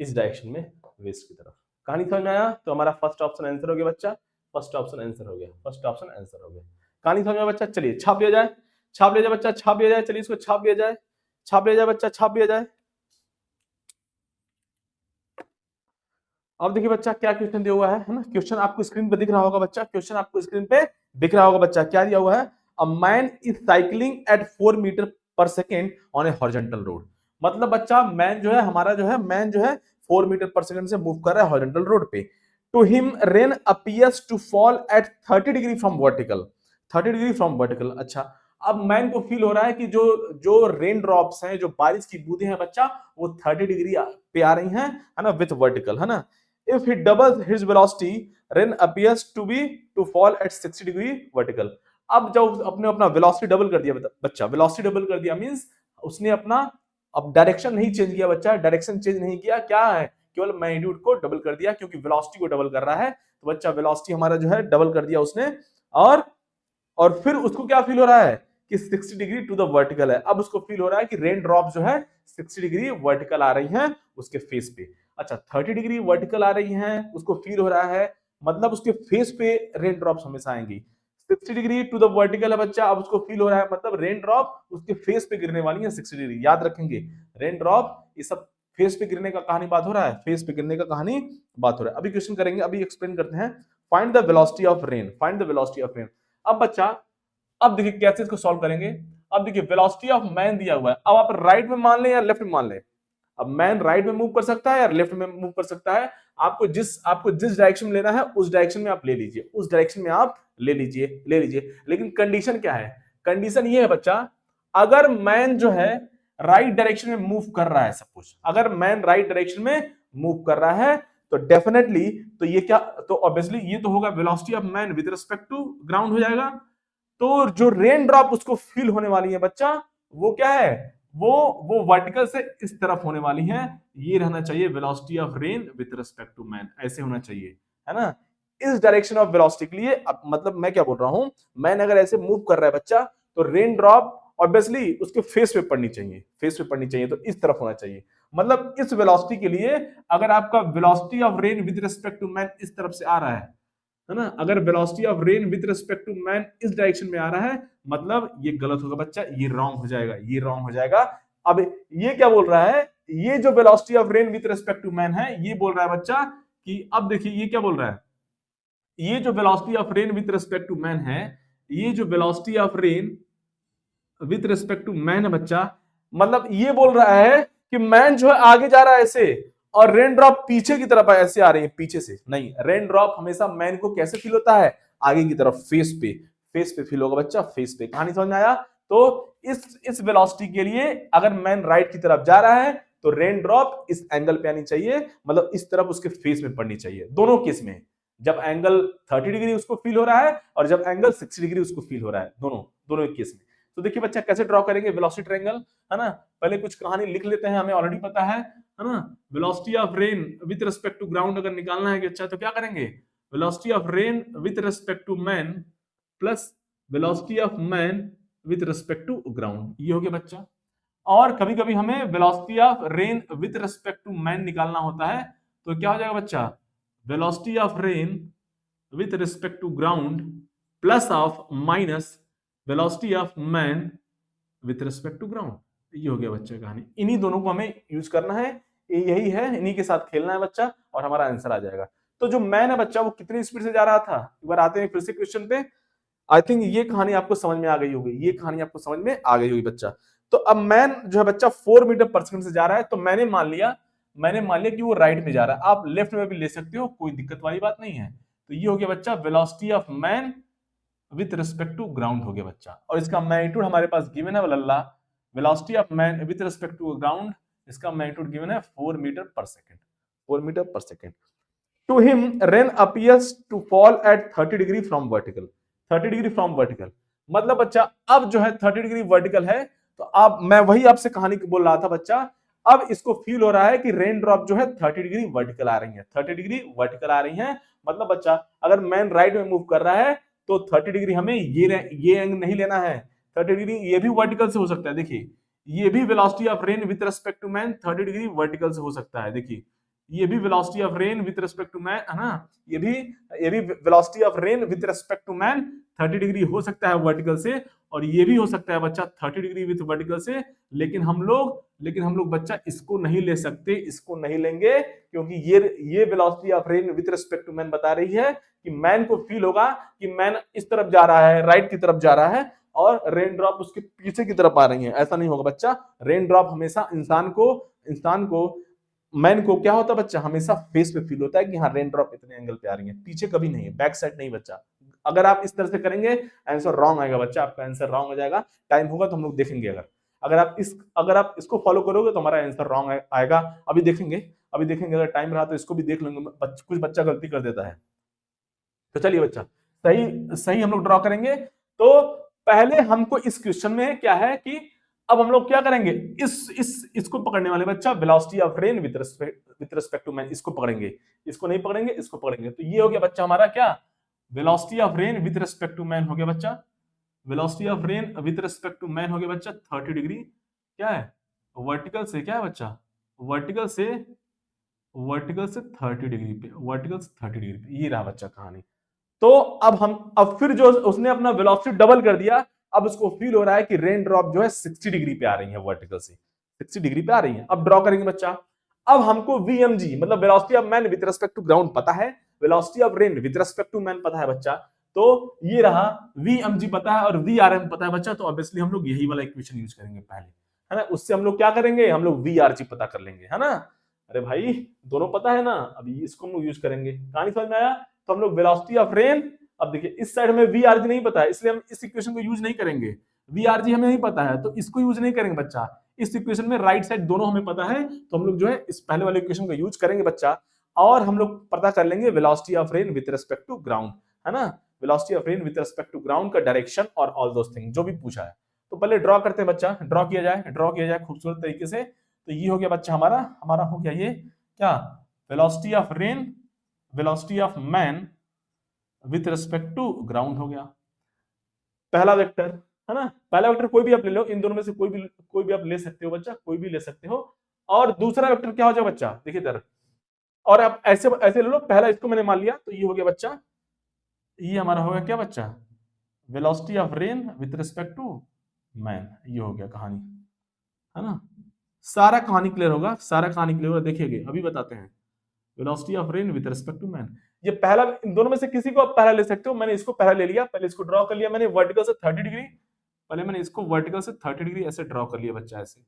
इस डायरेक्शन में वेस्ट की तरफ। कहानी समझ में आया? तो हमारा फर्स्ट ऑप्शन आंसर हो गया बच्चा, फर्स्ट ऑप्शन आंसर हो गया। कहानी समझ में बच्चा? चलिए छाप लिया जाए बच्चा, छाप लिया जाए, चलिए इसको छाप लिया जाए बच्चा, छाप लिया जाए। अब देखिए बच्चा क्या क्वेश्चन दिया हुआ है ना, क्वेश्चन आपको स्क्रीन पे दिख रहा होगा बच्चा, क्वेश्चन आपको स्क्रीन पे दिख रहा होगा बच्चा, क्या दिया हुआ है, a man is cycling at 4 metre per second on a horizontal road. मतलब बच्चा मैन जो है हमारा जो है, मैन जो है 4 मीटर पर सेकेंड से मूव कर रहा है हॉरिजॉन्टल रोड पे। To him rain appears to fall at 30 degree from vertical, 30 degree from vertical. अच्छा, अब मैन को फील हो रहा है कि जो रेन ड्रॉप्स हैं, जो बारिश की बूंदें हैं बच्चा, वो 30 डिग्री पे आ रही हैं, है ना, विथ वर्टिकल, है ना। If he doubles his velocity, rain appears to fall at 60 degree vertical. अब जब अपने अपना वेलोसिटी डबल कर दिया बच्चा, वेलोसिटी डबल कर दिया मींस उसने अपना अब डायरेक्शन नहीं चेंज किया बच्चा, डायरेक्शन चेंज नहीं किया, क्या है, केवल मैग्नीट्यूड को डबल कर दिया, क्योंकि वेलोसिटी को डबल कर रहा है, तो बच्चा वेलोसिटी हमारा जो है डबल कर दिया उसने, और फिर उसको क्या फील हो रहा है कि 60 डिग्री टू द वर्टिकल है। अब उसको फील हो रहा है कि रेन ड्रॉप जो है 60 डिग्री वर्टिकल आ रही हैं उसके फेस पे। अच्छा, 30 डिग्री वर्टिकल आ रही हैं, उसको फील हो रहा है, मतलब उसके फेस पे रेन ड्रॉप्स हमेशा आएंगी। 60 डिग्री टू द वर्टिकल है बच्चा, अब उसको फील हो रहा है, मतलब रेन ड्रॉप उसके फेस पे गिरने वाली है 60 डिग्री। याद रखेंगे, रेन ड्रॉप ये सब फेस पे गिरने का कहानी बात हो रहा है, फेस पे गिरने का कहानी बात हो रहा है। अभी क्वेश्चन करेंगे, अभी एक्सप्लेन करते हैं। Find the velocity of rain, find the velocity of rain. अब बच्चा, अब देखिए कैसे इसको सॉल्व करेंगे। अब देखिए वेलोसिटी ऑफ मैन दिया हुआ है, अब आप राइट में मान लें या लेफ्ट में मान लें। अब मैन राइट में मूव कर सकता है या लेफ्ट में मूव कर सकता है, आपको जिस डायरेक्शन में लेना है उस डायरेक्शन में आप ले लीजिए, उस डायरेक्शन में आप ले लीजिए। लेकिन कंडीशन क्या है, कंडीशन ये है बच्चा, अगर मैन जो है राइट डायरेक्शन में मूव कर रहा है, सपोज अगर मैन राइट डायरेक्शन में मूव कर रहा है, तो डेफिनेटली, तो ये क्या, तो ऑब्वियसली ये तो होगा velocity of man with respect to ground हो जाएगा। तो जो रेन ड्रॉप उसको फील होने वाली है बच्चा, वो क्या है, वो वर्टिकल से इस तरफ होने वाली है। ये रहना चाहिए velocity of rain with respect to man, ऐसे होना चाहिए, है ना, इस डायरेक्शन ऑफ वेलोसिटी के लिए। अब मतलब मैं क्या बोल रहा हूं, मैन अगर ऐसे मूव कर रहा है बच्चा, तो रेन ड्रॉप ऑब्वियसली उसके फेस पे पड़नी चाहिए, तो इस तरफ होना चाहिए। मतलब इस वेलोसिटी के लिए अगर आपका velocity of rain with respect to man इस तरफ से आ रहा है ना, अगर velocity of rain with respect to man इस डायरेक्शन में आ रहा है, मतलब ये गलत होगा बच्चा, ये रॉन्ग हो जाएगा, अब ये क्या बोल रहा है, ये जो velocity of rain with respect to man है, ये बोल रहा है बच्चा कि, अब देखिए ये क्या बोल रहा है, ये जो velocity of rain with respect to man है, ये जो velocity of rain with respect to man है बच्चा, मतलब ये बोल रहा है कि मैन जो है आगे जा रहा है ऐसे, और रेन ड्रॉप पीछे की तरफ ऐसे आ रही है, पीछे से नहीं। रेन ड्रॉप हमेशा मैन को कैसे फील होता है, आगे की तरफ, फेस पे फील होगा बच्चा, फेस पे। कहानी समझ में आया? तो इस वेलोसिटी के लिए अगर मैन राइट की तरफ जा रहा है, तो रेन ड्रॉप इस एंगल पे आनी चाहिए, मतलब इस तरफ उसके फेस में पड़नी चाहिए, दोनों केस में, जब एंगल 30 डिग्री उसको फील हो रहा है और जब एंगल 60 डिग्री उसको फील हो रहा है, दोनों केस में। तो देखिए बच्चा कैसे ड्रॉ करेंगे वेलोसिटी ट्रायंगल, है ना। पहले कुछ कहानी लिख लेते हैं, हमें ऑलरेडी पता है ना। Velocity of rain with respect to ground अगर निकालना है कि अच्छा, तो क्या करेंगे, velocity of rain with respect to man plus velocity of man with respect to ground, ये हो गया बच्चा। और कभी कभी हमें velocity of rain with respect to man निकालना होता है, तो क्या हो जाएगा बच्चा, velocity of rain with respect to ground plus of minus velocity of man with respect to ground. ये हो गया बच्चा कहानी। इन्हीं दोनों को हमें यूज करना है, यही है, इन्हीं के साथ खेलना है बच्चा, और हमारा आंसर आ जाएगा। तो जो मैन है बच्चा, वो कितनी स्पीड से जा रहा था, एक बार आते हैं फिर से क्वेश्चन पे। आई थिंक ये कहानी आपको समझ में आ गई होगी, बच्चा। तो अब मैन जो है बच्चा 4 मीटर पर सेकंड से जा रहा है, तो मैंने मान लिया कि वो राइट में जा रहा है। आप लेफ्ट में भी ले सकते हो, कोई दिक्कत वाली बात नहीं है। तो ये हो गया बच्चा velocity of man with respect to ground हो गया बच्चा, और इसका मैग्नीट्यूड हमारे पास गिवन है वल्ला, velocity of man with respect to ground, इसका मैग्नीट्यूड गिवन है 4 मीटर पर second. To him rain appears to fall at 30 degree from vertical, मतलब बच्चा अब जो है 30 डिग्री वर्टिकल है, तो अब मैं वही आपसे कहानी बोल रहा था बच्चा, अब इसको फील हो रहा है कि रेन ड्रॉप जो है 30 डिग्री वर्टिकल आ रही है, 30 डिग्री वर्टिकल आ रही है। मतलब बच्चा अगर मैन राइट में मूव कर रहा है तो 30 डिग्री हमें ये एंगल नहीं लेना है, 30 डिग्री ये भी वर्टिकल से हो सकता है। देखिए ये भी velocity of rain with respect to man 30 degree vertical से हो सकता है। देखिए ये भी velocity of rain with respect to man है ना, ये भी velocity of rain with respect to man 30 degree हो सकता है वर्टिकल से, और ये भी हो सकता है बच्चा 30 डिग्री विद वर्टिकल से। लेकिन हम लोग बच्चा इसको नहीं ले सकते, इसको नहीं लेंगे, क्योंकि ये velocity of rain with respect to man बता रही है कि मैन को फील होगा कि मैन इस तरफ जा रहा है, राइट की तरफ जा रहा है, और रेन ड्रॉप उसके पीछे की तरफ आ रही है। ऐसा नहीं होगा बच्चा, रेन ड्रॉप हमेशा इंसान को मैन को क्या होता है बच्चा, हमेशा फेस पे फील होता है कि हाँ रेन ड्रॉप इतने एंगल पे आ रही है, पीछे कभी नहीं है, बैक साइड नहीं बच्चा। अगर आप इस तरह से करेंगे आंसर रॉन्ग आएगा बच्चा, आपका आंसर रॉन्ग हो जाएगा। टाइम होगा तो हम लोग देखेंगे, अगर आप इसको फॉलो करोगे तो हमारा आंसर रॉन्ग आएगा। अभी देखेंगे अगर टाइम रहा तो इसको भी देख लेंगे, कुछ बच्चा गलती कर देता है। तो चलिए बच्चा सही सही हम लोग ड्रॉ करेंगे। तो पहले हमको इस क्वेश्चन में क्या है कि अब हम लोग क्या करेंगे, इसको पकड़ने वाले बच्चा velocity of rain with respect to man, इसको पकड़ेंगे, इसको नहीं पकड़ेंगे, इसको पकड़ेंगे। तो ये हो गया बच्चा हमारा क्या, velocity of rain with respect to man हो गया बच्चा, velocity of rain with respect to man हो गया बच्चा 30 डिग्री क्या है वर्टिकल से, क्या है बच्चा वर्टिकल से 30 डिग्री पे, वर्टिकल से 30 डिग्री पे। ये रहा बच्चा कहानी। तो अब फिर जो उसने अपना वेलोसिटी डबल कर दिया, अब उसको फील हो रहा है कि रेन ड्रॉप जो है 60 डिग्री पे आ रही है, वर्टिकल से 60 डिग्री पे आ रही है। अब ड्रॉ करेंगे बच्चा। अब हमको वीएमजी मतलब velocity of man with respect to ground पता है, velocity of rain with respect to man पता है बच्चा। तो ये रहा वीएमजी पता है और वीआरएम पता है बच्चा। तो ऑब्वियसली हम लोग यही वाला इक्वेशन यूज करेंगे पहले, है ना। उससे हम लोग क्या करेंगे, हम लोग वीआरजी पता कर लेंगे, है ना। अरे भाई दोनों पता है ना, अभी इसको हम लोग यूज करेंगे। कहानी समझ में आया। तो हम लोग वेलोसिटी ऑफ रेन, अब देखिए इस साइड में वीआरजी नहीं पता है, इसलिए हम इस इक्वेशन को यूज नहीं करेंगे। वीआरजी हमें नहीं पता है तो इसको यूज नहीं करेंगे बच्चा। इस इक्वेशन में राइट साइड दोनों हमें पता है, तो हम लोग जो है इस पहले वाले इक्वेशन का यूज करेंगे बच्चा, और हम लोग पता कर लेंगे velocity of rain with respect to ground, है ना। Velocity of rain with respect to ground का डायरेक्शन और ऑल दोस थिंग जो भी पूछा है। तो पहले ड्रॉ करते हैं बच्चा, ड्रॉ किया जाए खूबसूरत तरीके से। तो ये हो गया बच्चा हमारा हो गया ये क्या, velocity of rain, velocity of man with respect to ground हो गया पहला वेक्टर, है ना। पहला वेक्टर कोई भी आप ले लो, इन दोनों में से कोई भी आप ले सकते हो बच्चा, कोई भी ले सकते हो। और दूसरा वेक्टर क्या हो जाए बच्चा, देखिए इधर, और आप ऐसे ऐसे ले लो। पहला इसको मैंने मान लिया, तो ये हो गया बच्चा, ये हमारा हो गया क्या बच्चा, velocity of rain with respect to man. ये हो गया कहानी, है ना। सारा कहानी क्लियर होगा, देखिएगा अभी बताते हैं। Velocity of rain with respect to man, ये पहला, इन दोनों में से किसी को आप पहला ले सकते हो। मैंने इसको पहला ले लिया, पहले इसको ड्रॉ कर लिया मैंने वर्टिकल से 30 डिग्री, पहले मैंने इसको वर्टिकल से 30 डिग्री ऐसे ड्रॉ कर लिया बच्चा, ऐसे,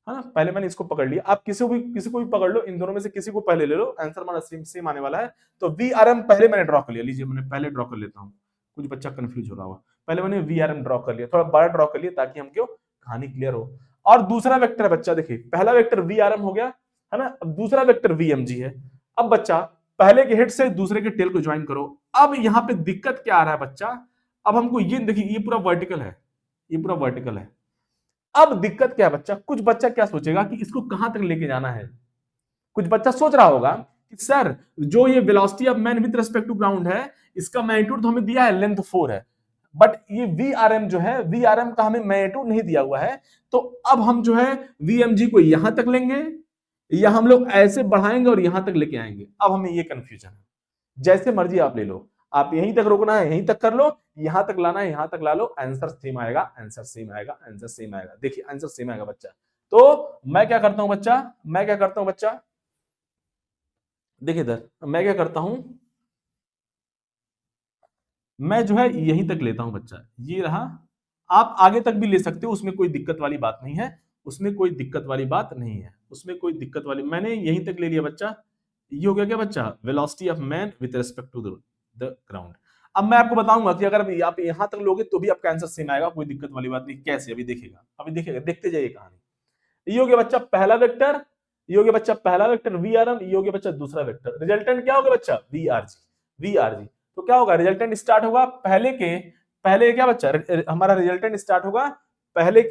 है ना। पहले मैंने इसको पकड़ लिया, आप किसी को भी पकड़ लो, इन दोनों में से किसी को पहले ले लो, आंसर हमारा सेम आने वाला है। तो वीआरएम पहले मैंने ड्रॉ कर लिया, लीजिए मैंने पहले ड्रॉ कर लेता हूँ, कुछ बच्चा कंफ्यूज हो रहा होगा। पहले मैंने वीआरएम ड्रॉ कर लिया, थोड़ा बड़ा ड्रॉ कर लिया ताकि हम क्यों कहानी क्लियर हो। और दूसरा वेक्टर है बच्चा, देखिए पहला वेक्टर वीआरएम हो गया, है ना। अब दूसरा वेक्टर वीएमजी है। अब बच्चा पहले के हेड से दूसरे के टेल को ज्वाइन करो। अब यहाँ पे दिक्कत क्या आ रहा है बच्चा, अब हमको ये देखिए, ये पूरा वर्टिकल है, ये पूरा वर्टिकल है। अब दिक्कत क्या है बच्चा, कुछ बच्चा क्या सोचेगा कि इसको कहां तक लेके जाना है। कुछ बच्चा सोच रहा होगा कि सर जो ये velocity of man with respect to ground है, इसका मैग्नीट्यूड तो हमें दिया है, लेंथ 4 है, बट ये वीआरएम जो है, वीआरएम का हमें मैग्नीट्यूड नहीं दिया हुआ है। तो अब हम जो है वीएमजी को यहां तक लेंगे, या हम लोग ऐसे बढ़ाएंगे और यहां तक लेके आएंगे। अब हमें ये कंफ्यूजन है, जैसे मर्जी आप ले लो, आप यहीं तक रोकना है यहीं तक कर लो, यहां तक लाना है यहां तक ला लो, आंसर सेम आएगा, आंसर सेम आएगा, आंसर सेम आएगा। देखिए आंसर सेम आएगा बच्चा। तो मैं क्या करता हूं बच्चा, देखिए इधर मैं क्या करता हूं, मैं जो है यहीं तक लेता हूं बच्चा, ये रहा। आप आगे तक भी ले सकते हो, उसमें कोई दिक्कत वाली बात नहीं है, उसमें कोई दिक्कत वाली बात नहीं है, उसमें कोई दिक्कत वाली, मैंने यहीं तक ले लिया बच्चा। ये हो गया क्या बच्चा, velocity of man with respect to the ground. अब मैं आपको बताऊंगा कि अगर आप यहां तक लोगे तो भी आपका आंसर सेम आएगा, कोई दिक्कत वाली बात नहीं। कैसे, अभी देखिएगा, देखते जाइए कहानी। ये हो गया बच्चा पहला वेक्टर, ये हो गया बच्चा पहला वेक्टर वीआरएम, ये हो गया बच्चा दूसरा वेक्टर। रिजल्टेंट क्या होगा बच्चा, वीआरजी। तो क्या होगा, रिजल्टेंट स्टार्ट होगा पहले के पहले क्या बच्चा, हमारा रिजल्टेंट स्टार्ट होगा पहले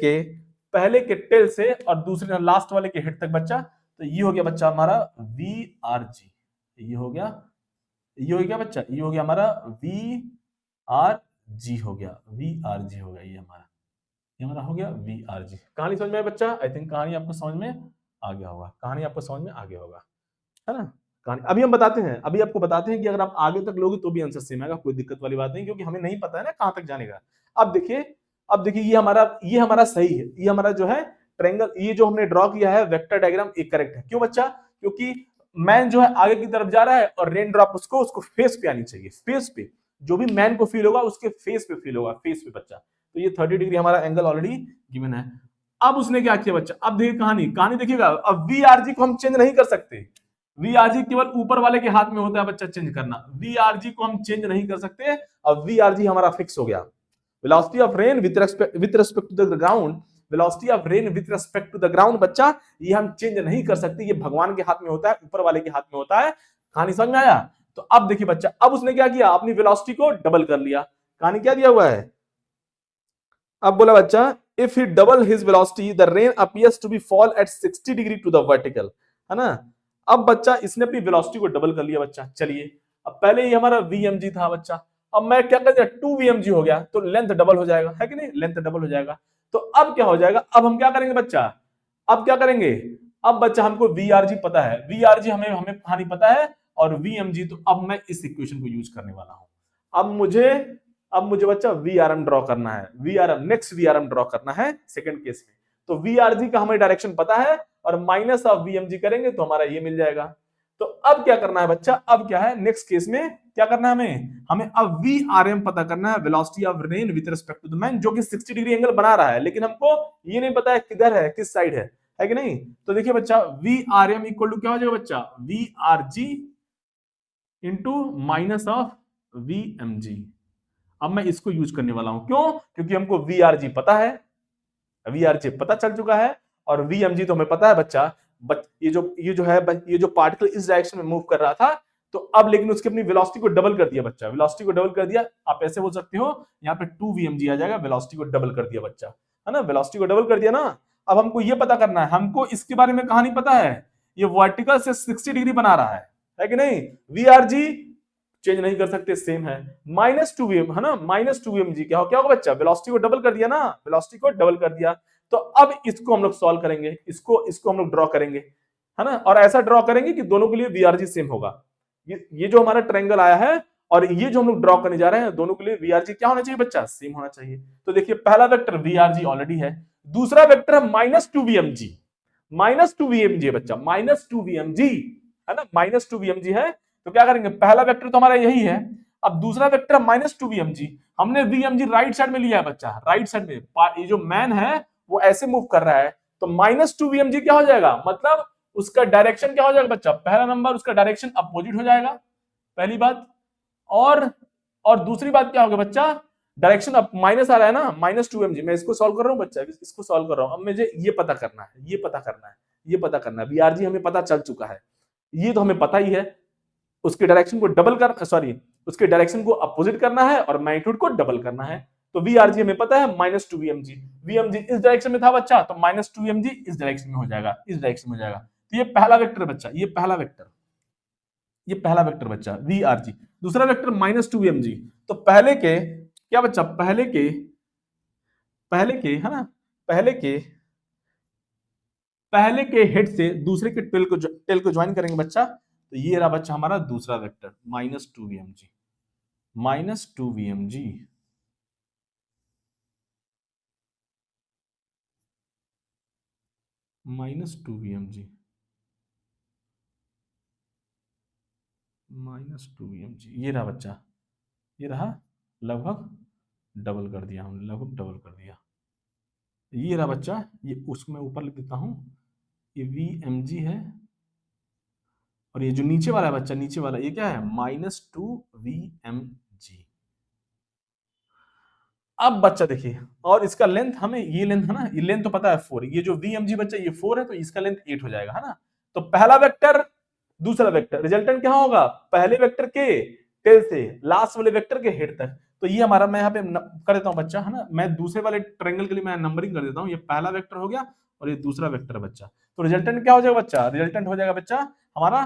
के टेल से और दूसरे लास्ट वाले के हेड तक बच्चा। तो ये हो गया बच्चा हमारा वी आर जी, ये हो गया बच्चा, ये हो गया हमारा वी आर जी हो गया, वी आर जी हो गया, ये हमारा हो गया वी आर जी। कहानी समझ में आया बच्चा? आई थिंक कहानी आपको समझ में आ गया होगा, है ना कहानी। अभी हम बताते हैं, अभी आपको बताते हैं कि अगर आप आगे तक लोगे तो भी आंसर सेम आएगा, कोई दिक्कत वाली बात नहीं, क्योंकि हमें नहीं पता है ना कहां तक जाने का। अब देखिए ये हमारा सही है, ये हमारा जो है ट्रायंगल, ये जो हमने ड्रॉ किया है वेक्टर डायग्राम एक करेक्ट है। क्यों बच्चा? क्योंकि मैन जो है आगे की तरफ जा रहा है और रेन ड्रॉप उसको फेस पे आनी चाहिए, फेस पे, जो भी मैन को फील होगा उसके फेस पे फील होगा, फेस पे बच्चा। तो ये 30 डिग्री हमारा एंगल ऑलरेडी गिवन है। अब उसने क्या किया बच्चा, अब देखिए कहानी देखिएगा। अब वीआरजी को हम चेंज नहीं कर सकते, वीआरजी केवल ऊपर वाले के हाथ में होता है बच्चा चेंज करना, वीआरजी को हम चेंज नहीं कर सकते। अब वीआरजी हमारा फिक्स हो गया, velocity of rain with respect to the ground, velocity of rain with respect to the ground बच्चा, ये हम चेंज नहीं कर सकते, ये भगवान के हाथ में होता है, ऊपर वाले के हाथ में होता है। कहानी समझ में आया? तो अब देखिए बच्चा, अब उसने क्या किया, अपनी वेलोसिटी को डबल कर लिया। कहानी क्या दिया हुआ है, अब बोला बच्चा if he double his velocity the rain appears to be fall at 60 degree to the vertical, है ना। अब बच्चा इसने अपनी वेलोसिटी को डबल कर लिया बच्चा। चलिए अब पहले ही हमारा वीएमजी था बच्चा, अब मैं क्या कर दिया 2vmg हो गया, तो लेंथ डबल हो जाएगा, है कि नहीं, लेंथ डबल हो जाएगा। तो अब क्या हो जाएगा, अब हम क्या करेंगे बच्चा, अब क्या करेंगे, अब बच्चा हमको वीआरजी पता है, वीआरजी हमें कहानी पता है, और वीएमजी, तो अब मैं इस इक्वेशन को यूज करने वाला हूं। अब मुझे बच्चा वीआरएम ड्रॉ करना है, नेक्स्ट वीआरएम ड्रॉ करना है सेकंड केस में। तो वीआरजी का हमें डायरेक्शन पता है और माइनस ऑफ वीएमजी करेंगे तो हमारा ये मिल जाएगा। तो अब क्या करना है बच्चा, अब क्या है नेक्स्ट केस में क्या करना है हमें अब वीआरएम पता करना है, velocity of rain with respect to the man, जो कि 60 डिग्री एंगल बना रहा है, लेकिन हमको ये नहीं पता है किधर है, किस साइड है कि नहीं। तो देखिए बच्चा वीआरएम इक्वल टू क्या हो जाएगा बच्चा, वीआरजी इंटू माइनस ऑफ वीएमजी। अब मैं इसको यूज करने वाला हूं, क्यों, क्योंकि हमको वीआरजी पता है, वीआरजी पता चल चुका है, और वीएमजी तो हमें पता है बच्चा। ये जो पार्टिकल इस डायरेक्शन में मूव कर रहा था, तो अब लेकिन उसकी अपनी वेलोसिटी को डबल कर दिया बच्चा, वेलोसिटी को डबल कर दिया। आप ऐसे बोल सकते हो यहाँ पे 2vmg आ जाएगा, वेलोसिटी को डबल कर दिया बच्चा, है ना, वेलोसिटी को डबल कर दिया ना। अब हमको ये पता करना है, हमको इसके बारे में कहानी पता है, ये वर्टिकल से 60 डिग्री बना रहा है कि नहीं। वीआरजी चेंज नहीं कर सकते, सेम है, -2vm, है ना, -2vmg क्या होगा बच्चा, वेलोसिटी को डबल कर दिया ना, वेलोसिटी को डबल कर दिया। तो अब इसको हम लोग सॉल्व करेंगे, इसको हम लोग ड्रॉ करेंगे, है ना, और ऐसा ड्रॉ करेंगे कि दोनों के लिए वीआरजी सेम होगा। ये जो हमारा ट्रायंगल आया है और ये जो हम लोग ड्रॉ करने जा रहे हैं, दोनों के लिए वीआरजी क्या होना चाहिए बच्चा, सेम होना चाहिए। तो देखिए पहला वेक्टर वीआरजी ऑलरेडी है, दूसरा वेक्टर है -2vmg, -2vmg बच्चा, -2vmg, है ना, -2vmg है। तो क्या करेंगे, पहला वेक्टर तो हमारा यही है, अब दूसरा वेक्टर -2vmg, हमने vmg राइट साइड में लिया है बच्चा, राइट साइड में, ये जो मैन है वो ऐसे मूव कर रहा है, तो -2vmg क्या हो जाएगा, मतलब उसका डायरेक्शन क्या हो जाएगा बच्चा, पहला नंबर उसका डायरेक्शन अपोजिट हो जाएगा, पहली बात। और दूसरी बात क्या होगा बच्चा, डायरेक्शन अब माइनस आ रहा है ना, -2mg, मैं इसको सॉल्व कर रहा हूं बच्चा, इसको सॉल्व कर रहा हूं। अब मुझे ये पता करना है, वीआरजी हमें पता चल चुका है, ये तो हमें पता ही है, उसके डायरेक्शन को डबल कर, उसके डायरेक्शन को अपोजिट करना है और मैग्नीट्यूड को डबल करना है। तो वीआरजी हमें पता है -2vmg, वीएमजी इस डायरेक्शन में था बच्चा, तो -2vmg इस डायरेक्शन में हो जाएगा, इस डायरेक्शन में हो जाएगा। तो ये पहला वेक्टर बच्चा, ये पहला वेक्टर बच्चा वीआरजी, दूसरा वेक्टर -2vmg। तो पहले के क्या बच्चा, पहले के है ना, पहले के हेड से दूसरे के टेल को ज्वाइन करेंगे बच्चा, तो ये रहा बच्चा हमारा दूसरा vector -2vmg, -2vmg, -2vmg, -2vmg, ये रहा बच्चा, ये रहा, लगभग डबल कर दिया हमने, लगभग डबल कर दिया। ये रहा बच्चा, ये उसमें ऊपर लिख देता हूं, ये vmg है, और ये जो नीचे वाला है बच्चा, नीचे वाला ये क्या है, -2vmg। अब बच्चा देखिए, और इसका लेंथ हमें, ये लेंथ है ना, ये लेंथ तो पता है 4, ये जो vmg बच्चा ये 4 है, तो इसका लेंथ 8 हो जाएगा, है ना। तो पहला वेक्टर दूसरा वेक्टर, रिजल्टेंट क्या होगा, पहले वेक्टर के टेल से लास्ट वाले वेक्टर के हेड तक, तो ये हमारा, मैं यहाँ पे कर देता हूँ बच्चा, है ना, मैं दूसरे वाले ट्रायंगल के लिए मैं नंबरिंग कर देता हूँ। ये पहला वेक्टर हो गया और ये दूसरा वेक्टर बच्चा। तो रिजल्टेंट क्या हो जाएगा बच्चा? रिजल्टेंट हो जाएगा बच्चा हमारा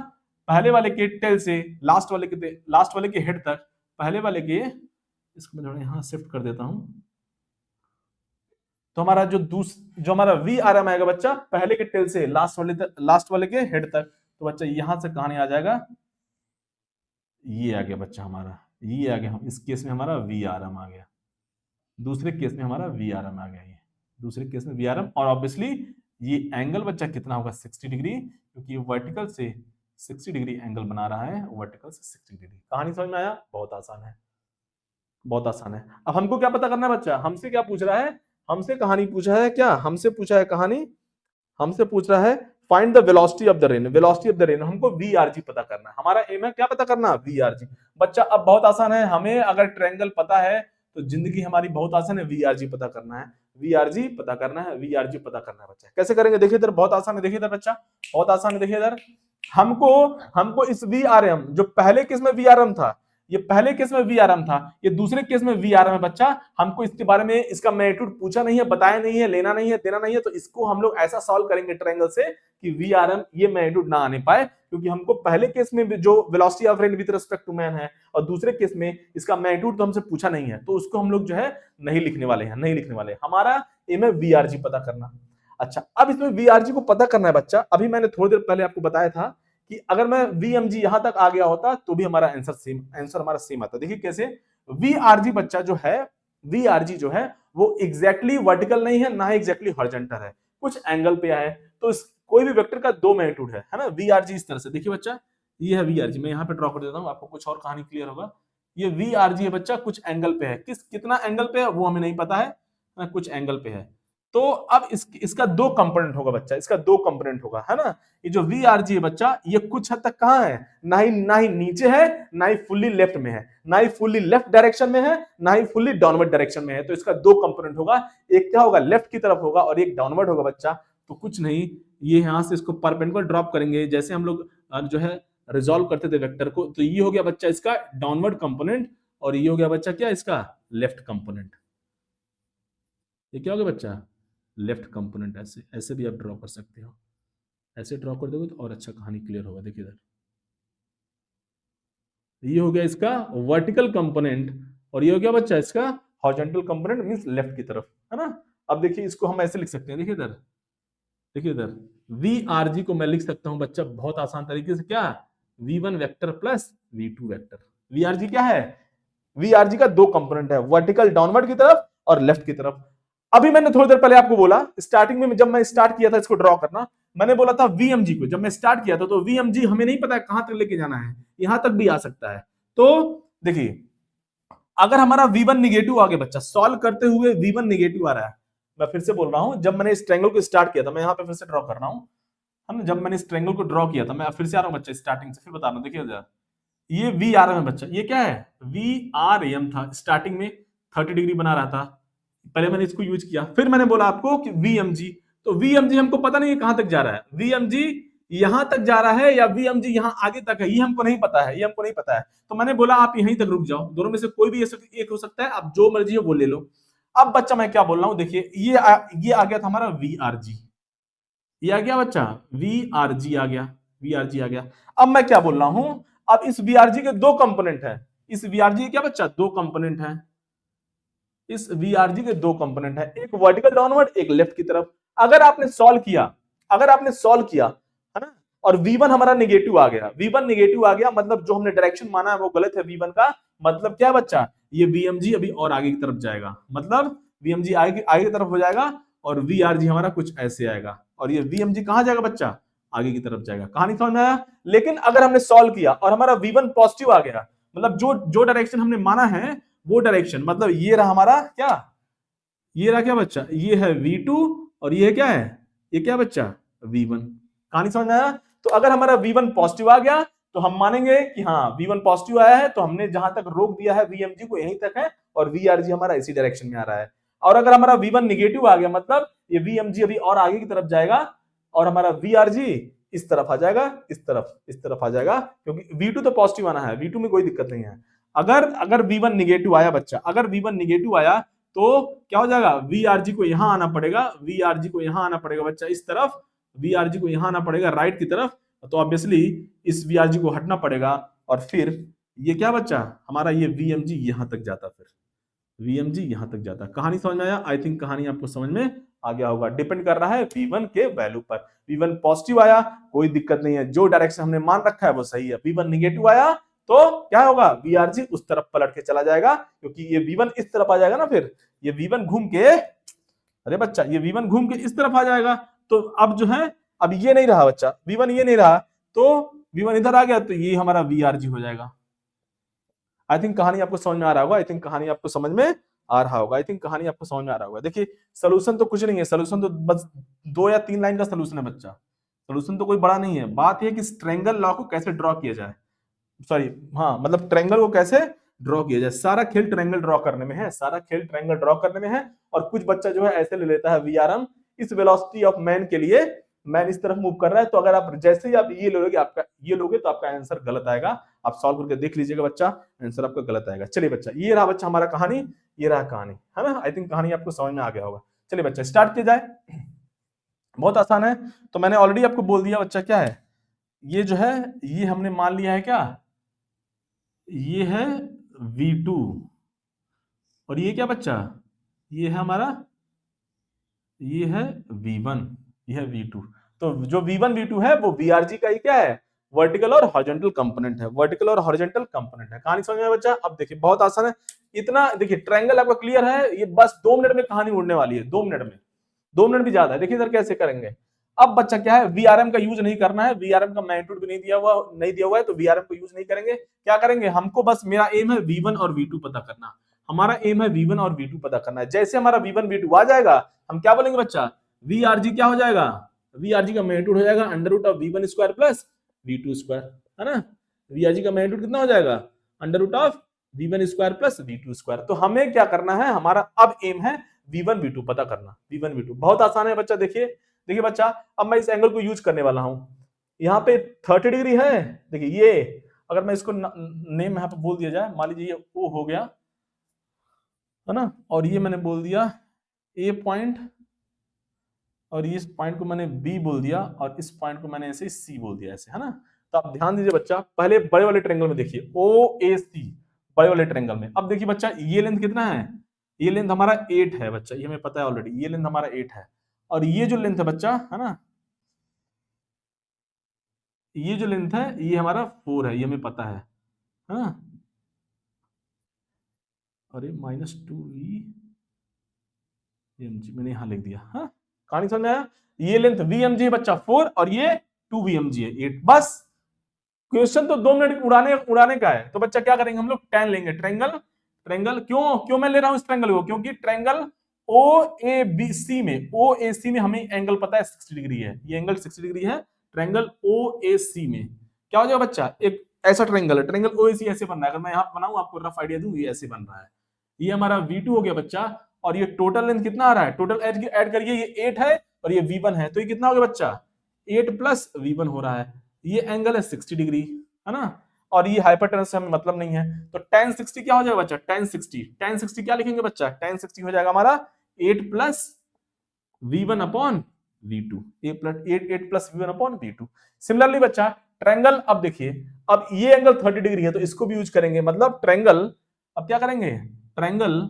पहले वाले के टेल से लास्ट वाले के हेड तक, पहले वाले के, इसको मैं थोड़ा यहाँ शिफ्ट कर देता हूँ। तो हमारा जो हमारा वी आर एम आएगा बच्चा पहले के टेल से लास्ट वाले के हेड तक। तो बच्चा यहां से कहानी आ जाएगा, ये आ गया बच्चा हमारा, ये आ गया। इस केस में हमारा वी आर एम आ गया, दूसरे केस में हमारा वी आर एम आ गया, ये दूसरे केस में वी आर एम। और ऑब्वियसली ये एंगल बच्चा कितना होगा? 60 डिग्री, क्योंकि वर्टिकल से 60 डिग्री एंगल बना रहा है, वर्टिकल से 60 डिग्री। कहानी समझ में आया? बहुत आसान है, बहुत आसान है। अब हमको क्या पता करना है बच्चा? हमसे क्या पूछ रहा है? हमसे कहानी पूछा है क्या? हमसे पूछा है कहानी, हमसे पूछ रहा है find the velocity of the rain. Velocity of the rain हमको वीआरजी पता करना है। हमारा एम है क्या पता करना? वीआरजी। बच्चा अब बहुत आसान है, हमें अगर ट्रायंगल पता है तो जिंदगी हमारी बहुत आसान है। वीआरजी पता करना है, वीआरजी पता करना है, वीआरजी पता करना है बच्चा। कैसे करेंगे? देखिए इधर, बहुत आसान है, देखिए इधर बच्चा, बहुत आसान है। देखिए इधर, हमको इस वीआरएम, जो पहले केस में वीआरएम था, ये पहले केस में वीआरएम था, ये दूसरे केस में वीआरएम है बच्चा। हमको इसके बारे में, इसका मैग्नीट्यूड पूछा नहीं है, बताया नहीं है, लेना नहीं है, देना नहीं है। तो इसको हम लोग ऐसा सॉल्व करेंगे ट्रायंगल से कि वीआरएम ये मैग्नीट्यूड ना आने पाए, क्योंकि हमको पहले केस में जो velocity of rain with respect to man है और दूसरे केस में इसका मैग्नीट्यूड तो हमसे पूछा नहीं है, तो उसको हम लोग जो है नहीं लिखने वाले हैं, नहीं लिखने वाले। हमारा एम है वीआरजी पता करना। अच्छा, अब इसमें वीआरजी को पता करना है बच्चा। अभी मैंने थोड़ी देर पहले आपको बताया था कि अगर मैं वीएमजी यहां तक आ गया होता तो भी हमारा आंसर हमारा सेम आता। देखिए कैसे, वीआरजी बच्चा जो है, वीआरजी जो है वो एग्जैक्टली वर्टिकल नहीं है, ना ही एग्जैक्टली हॉरिजॉन्टल है, कुछ एंगल पे है। तो इस कोई भी वेक्टर का दो मैग्नीट्यूड है ना। वीआरजी इस तरह से देखिए बच्चा, ये है वीआरजी, मैं यहाँ पे ड्रॉ कर देता हूँ, आपको कुछ और कहानी क्लियर होगा। ये वीआरजी है बच्चा, कुछ एंगल पे है, कितना एंगल पे है वो हमें नहीं पता है, कुछ एंगल पे है। तो अब इसका दो कंपोनेंट होगा बच्चा, इसका दो कंपोनेंट होगा, है ना। ये जो वीआरजी है बच्चा, ये कुछ हद तक कहां है? ना ही नीचे है, ना ही फुल्ली लेफ्ट में है, ना ही फुल्ली लेफ्ट डायरेक्शन में है, ना ही फुल्ली डाउनवर्ड डायरेक्शन में है। तो इसका दो कंपोनेंट होगा, एक क्या होगा? लेफ्ट की तरफ होगा और एक डाउनवर्ड होगा बच्चा। तो कुछ नहीं, ये यहां से इसको परपेंडिकुलर ड्रॉप करेंगे, जैसे हम लोग जो है रिजॉल्व करते थे वेक्टर को। तो ये हो गया बच्चा इसका डाउनवर्ड कंपोनेंट, और ये हो गया बच्चा क्या? इसका लेफ्ट कंपोनेंट। ये क्या हो गया बच्चा? Left component. ऐसे ऐसे भी आप ड्रॉ कर सकते हो, ऐसे ड्रॉ कर दोगे तो और अच्छा कहानी क्लियर होगा। देखिए इधर, ये हो गया इसका वर्टिकल कंपोनेंट, और ये हो गया बच्चा इसका हॉरिजॉन्टल कंपोनेंट, मींस लेफ्ट की तरफ, है ना। अब देखिए इसको हम ऐसे लिख सकते हैं, देखिए इधर, देखिए इधर, वीआरजी को मैं लिख सकता हूं बच्चा बहुत आसान तरीके से, क्या? v1 vector plus v2 vector. वीआरजी क्या है? वीआरजी का दो कंपोनेंट है, वर्टिकल डाउनवर्ड की तरफ और लेफ्ट की तरफ। अभी मैंने थोड़ी देर पहले आपको बोला, स्टार्टिंग में जब मैं स्टार्ट किया था इसको ड्रॉ करना, मैंने बोला था वीएमजी को, जब मैं स्टार्ट किया था तो वीएमजी हमें नहीं पता है कहां तक लेके जाना है, यहां तक भी आ सकता है। तो देखिए, अगर हमारा v1 निगेटिव आ गया बच्चा, सॉल्व करते हुए v1 निगेटिव आ रहा है, मैं फिर से बोल रहा हूं, जब मैंने इस ट्रायंगल को स्टार्ट किया था, मैं यहां पे फिर से ड्रॉ कर रहा हूं, हम जब मैंने इस ट्रायंगल को ड्रॉ किया था, मैं फिर से आ रहा हूं बच्चा स्टार्टिंग से, फिर बता रहा हूं। देखिए जरा, ये वी आर एम है बच्चा, ये क्या है? वी आर एम था, स्टार्टिंग में 30 डिग्री बना रहा था, पहले मैंने इसको यूज किया, फिर मैंने बोला आपको कि वीएमजी। तो वीएमजी हमको पता नहीं है कहां तक जा रहा है, वीएमजी यहां तक जा रहा है या वीएमजी यहां आगे तक है, ये हमको नहीं पता है, ये हमको नहीं पता है। तो मैंने बोला आप यहीं तक रुक जाओ, दोनों में से कोई भी एक हो सकता है, आप जो मर्जी है वो ले लो। अब बच्चा मैं क्या बोल रहा हूं, देखिए ये आ गया था हमारा वीआरजी, ये आ गया बच्चा वीआरजी आ गया, वीआरजी आ गया। अब मैं क्या बोल रहा हूं, अब इस वीआरजी के दो कंपोनेंट है, इस वीआरजी के क्या बच्चा? दो कंपोनेंट है, इस वीआरजी के दो कंपोनेंट है, एक वर्टिकल डाउनवर्ड, एक लेफ्ट की तरफ। अगर आपने सॉल्व किया, है ना, और v1 हमारा निगेटिव आ गया, v1 निगेटिव आ गया, मतलब जो हमने डायरेक्शन माना है वो गलत है v1 का, मतलब क्या बच्चा? ये vmg अभी और आगे की तरफ जाएगा, मतलब vmg आगे की तरफ हो जाएगा, और vrg हमारा कुछ ऐसे आएगा, और ये vmg कहां जाएगा बच्चा? आगे की तरफ जाएगा। कहानी समझ में आया? लेकिन अगर हमने सॉल्व किया और हमारा v1 पॉजिटिव आ गया, मतलब जो डायरेक्शन हमने माना है वो डायरेक्शन, मतलब ये रहा हमारा क्या? ये रहा क्या बच्चा? ये है v2, और ये क्या है? ये क्या बच्चा? v1। कहानी समझ में आया? तो अगर हमारा v1 पॉजिटिव आ गया तो हम मानेंगे कि हाँ v1 पॉजिटिव आया है, तो हमने जहां तक रोक दिया है vmg को यहीं तक है, और vrg हमारा इसी डायरेक्शन में आ रहा है। और अगर हमारा v1 निगेटिव आ गया, मतलब ये vmg अभी और आगे की तरफ जाएगा, और हमारा vrg इस तरफ आ जाएगा, इस तरफ आ जाएगा, क्योंकि v2 तो पॉजिटिव आना है, v2 में कोई दिक्कत नहीं है। अगर V1 निगेटिव आया बच्चा, अगर V1 निगेटिव आया तो क्या हो जाएगा, VRG को यहां आना पड़ेगा, VRG को यहां आना पड़ेगा बच्चा, इस तरफ VRG को यहां आना पड़ेगा राइट की तरफ, तो ऑब्वियसली इस VRG को हटना पड़ेगा और फिर ये क्या बच्चा हमारा ये VMG यहां तक जाता, फिर VMG यहां तक जाता। कहानी समझ में आया? आई थिंक कहानी आपको समझ में आ गया होगा। डिपेंड कर रहा है V1 के वैल्यू पर। V1 पॉजिटिव आया कोई दिक्कत नहीं है, जो डायरेक्शन हमने मान रखा है वो सही है। V1 निगेटिव आया तो क्या होगा, VRG उस तरफ पलट के चला जाएगा, क्योंकि ये V1 इस तरफ आ जाएगा ना, फिर ये V1 घूम के, अरे बच्चा ये V1 घूम के इस तरफ आ जाएगा, तो अब जो है अब ये नहीं रहा बच्चा, V1 ये नहीं रहा, तो V1 इधर आ गया, तो ये हमारा VRG हो जाएगा। आई थिंक कहानी आपको समझ में आ रहा होगा, आई थिंक कहानी आपको समझ में आ रहा होगा, आई थिंक कहानी आपको समझ में आ रहा होगा। देखिए सोल्यूशन तो कुछ नहीं है, सोल्यूशन तो बस 2 या 3 लाइन का सोल्यूशन है बच्चा, सोल्यूशन तो कोई बड़ा नहीं है। बात यह कि ट्रायंगल लॉ को कैसे ड्रॉ किया जाए, सॉरी हाँ मतलब ट्रायंगल को कैसे ड्रॉ किया जाए, सारा खेल ट्रायंगल ड्रॉ करने में है, सारा खेल ट्रायंगल ड्रॉ करने में है। और कुछ बच्चा जो है ऐसे ले लेता है VRM, इस वेलोसिटी ऑफ मैन के लिए मैन इस तरफ मूव कर रहा है, तो अगर आप जैसे ही आप ये लोगे, आपका ये लोगे तो आपका आंसर गलत आएगा। आप सॉल्व करके देख लीजिएगा बच्चा, आंसर आपका गलत आएगा। चलिए बच्चा ये रहा बच्चा हमारा कहानी, ये रहा कहानी, है ना। आई थिंक कहानी आपको समझ में आ गया होगा। चलिए बच्चा स्टार्ट किया जाए, बहुत आसान है। तो मैंने ऑलरेडी आपको बोल दिया बच्चा क्या है, ये जो है ये हमने मान लिया है क्या, ये है V2 और ये क्या बच्चा, ये है हमारा, ये है V1, ये है V2। तो जो V1 V2 है वो VRG का ही क्या है, वर्टिकल और हॉरिजॉन्टल कंपोनेंट है, वर्टिकल और हॉरिजॉन्टल कंपोनेंट है। कहानी समझ में आया बच्चा? अब देखिए बहुत आसान है, इतना देखिए ट्रायंगल आपका क्लियर है, ये बस 2 मिनट में कहानी उड़ने वाली है, 2 मिनट में, 2 मिनट भी ज्यादा है। देखिए इधर कैसे करेंगे। अब बच्चा क्या है, VRM का यूज नहीं करना है, VRM का मैग्नीट्यूड भी नहीं दिया हुआ है, तो VRM को यूज नहीं करेंगे। क्या करेंगे, हमको बस मेरा एम है V1 और V2 पता करना, हमारा एम है V1 और V2 पता करना है। जैसे हमारा V1 V2 आ जाएगा, हम क्या बोलेंगे बच्चा, VRG क्या हो जाएगा, VRG का मैग्नीट्यूड हो जाएगा under root of V1 square plus V2 square, है ना। VRG का मैग्नीट्यूड कितना हो जाएगा, under root of V1 square plus V2 square. तो हमें क्या करना है, हमारा अब एम है V1 V2 पता करना, V1 V2 बहुत आसान है बच्चा। देखिए देखिए बच्चा, अब मैं इस एंगल को यूज करने वाला हूं, यहाँ पे 30 डिग्री है। देखिए ये अगर मैं इसको नेम यहाँ पे बोल दिया जाए, मान लीजिए ये O हो गया, है ना, और ये मैंने बोल दिया A पॉइंट, और इस पॉइंट को मैंने B बोल दिया, और इस पॉइंट को मैंने ऐसे C बोल दिया, ऐसे, है ना। तो आप ध्यान दीजिए बच्चा, पहले बड़े वाले ट्रायंगल में देखिए OAC, बड़े वाले ट्रायंगल में। अब देखिए बच्चा ये लेंथ कितना है, ये लेंथ हमारा 8 है बच्चा, ये हमें पता है ऑलरेडी, ये लेंथ हमारा 8 है। और ये जो लेंथ है बच्चा, है ना, ये जो लेंथ है ये हमारा 4 है, ये हमें पता है ना। अरे -2E VMG मैंने यहां लिख दिया, हाँ कहानी समझ में आया। ये लेंथ VMG है बच्चा 4 और ये 2 VMG है 8। बस क्वेश्चन तो 2 मिनट उड़ाने का है। तो बच्चा क्या करेंगे, हम लोग tan लेंगे, ट्रायंगल क्यों मैं ले रहा हूं इस ट्रायंगल को, क्योंकि ट्रायंगल OABC में, OAC में हमें एंगल पता है 60 डिग्री है, ये एंगल 60 डिग्री है। ट्रायंगल OAC में क्या हो जाएगा बच्चा, एक ऐसा ट्रायंगल है, ट्रायंगल OAC ऐसे बन रहा है। अगर मैं यहां पर बनाऊं आपको रफ आइडिया दूं, ये ऐसे बन रहा है। ये हमारा V2 हो गया बच्चा, और ये टोटल लेंथ कितना आ रहा है, टोटल ऐड करिए, ये 8 है और ये V1 है, तो ये कितना हो गया बच्चा, 8 प्लस V1 हो रहा है। ये एंगल है 60 डिग्री, है ना, और ये हाइपोटेनस से हमें मतलब नहीं है। तो tan 60 क्या हो जाएगा बच्चा, tan 60 क्या लिखेंगे बच्चा, tan 60 हो जाएगा हमारा 8 plus V1 upon V2, 8 plus V1 upon V2। Similarly बच्चा ट्रायंगल, अब देखिए, अब ये एंगल 30 डिग्री है तो इसको भी यूज करेंगे, मतलब ट्रायंगल, अब क्या करेंगे, ट्रायंगल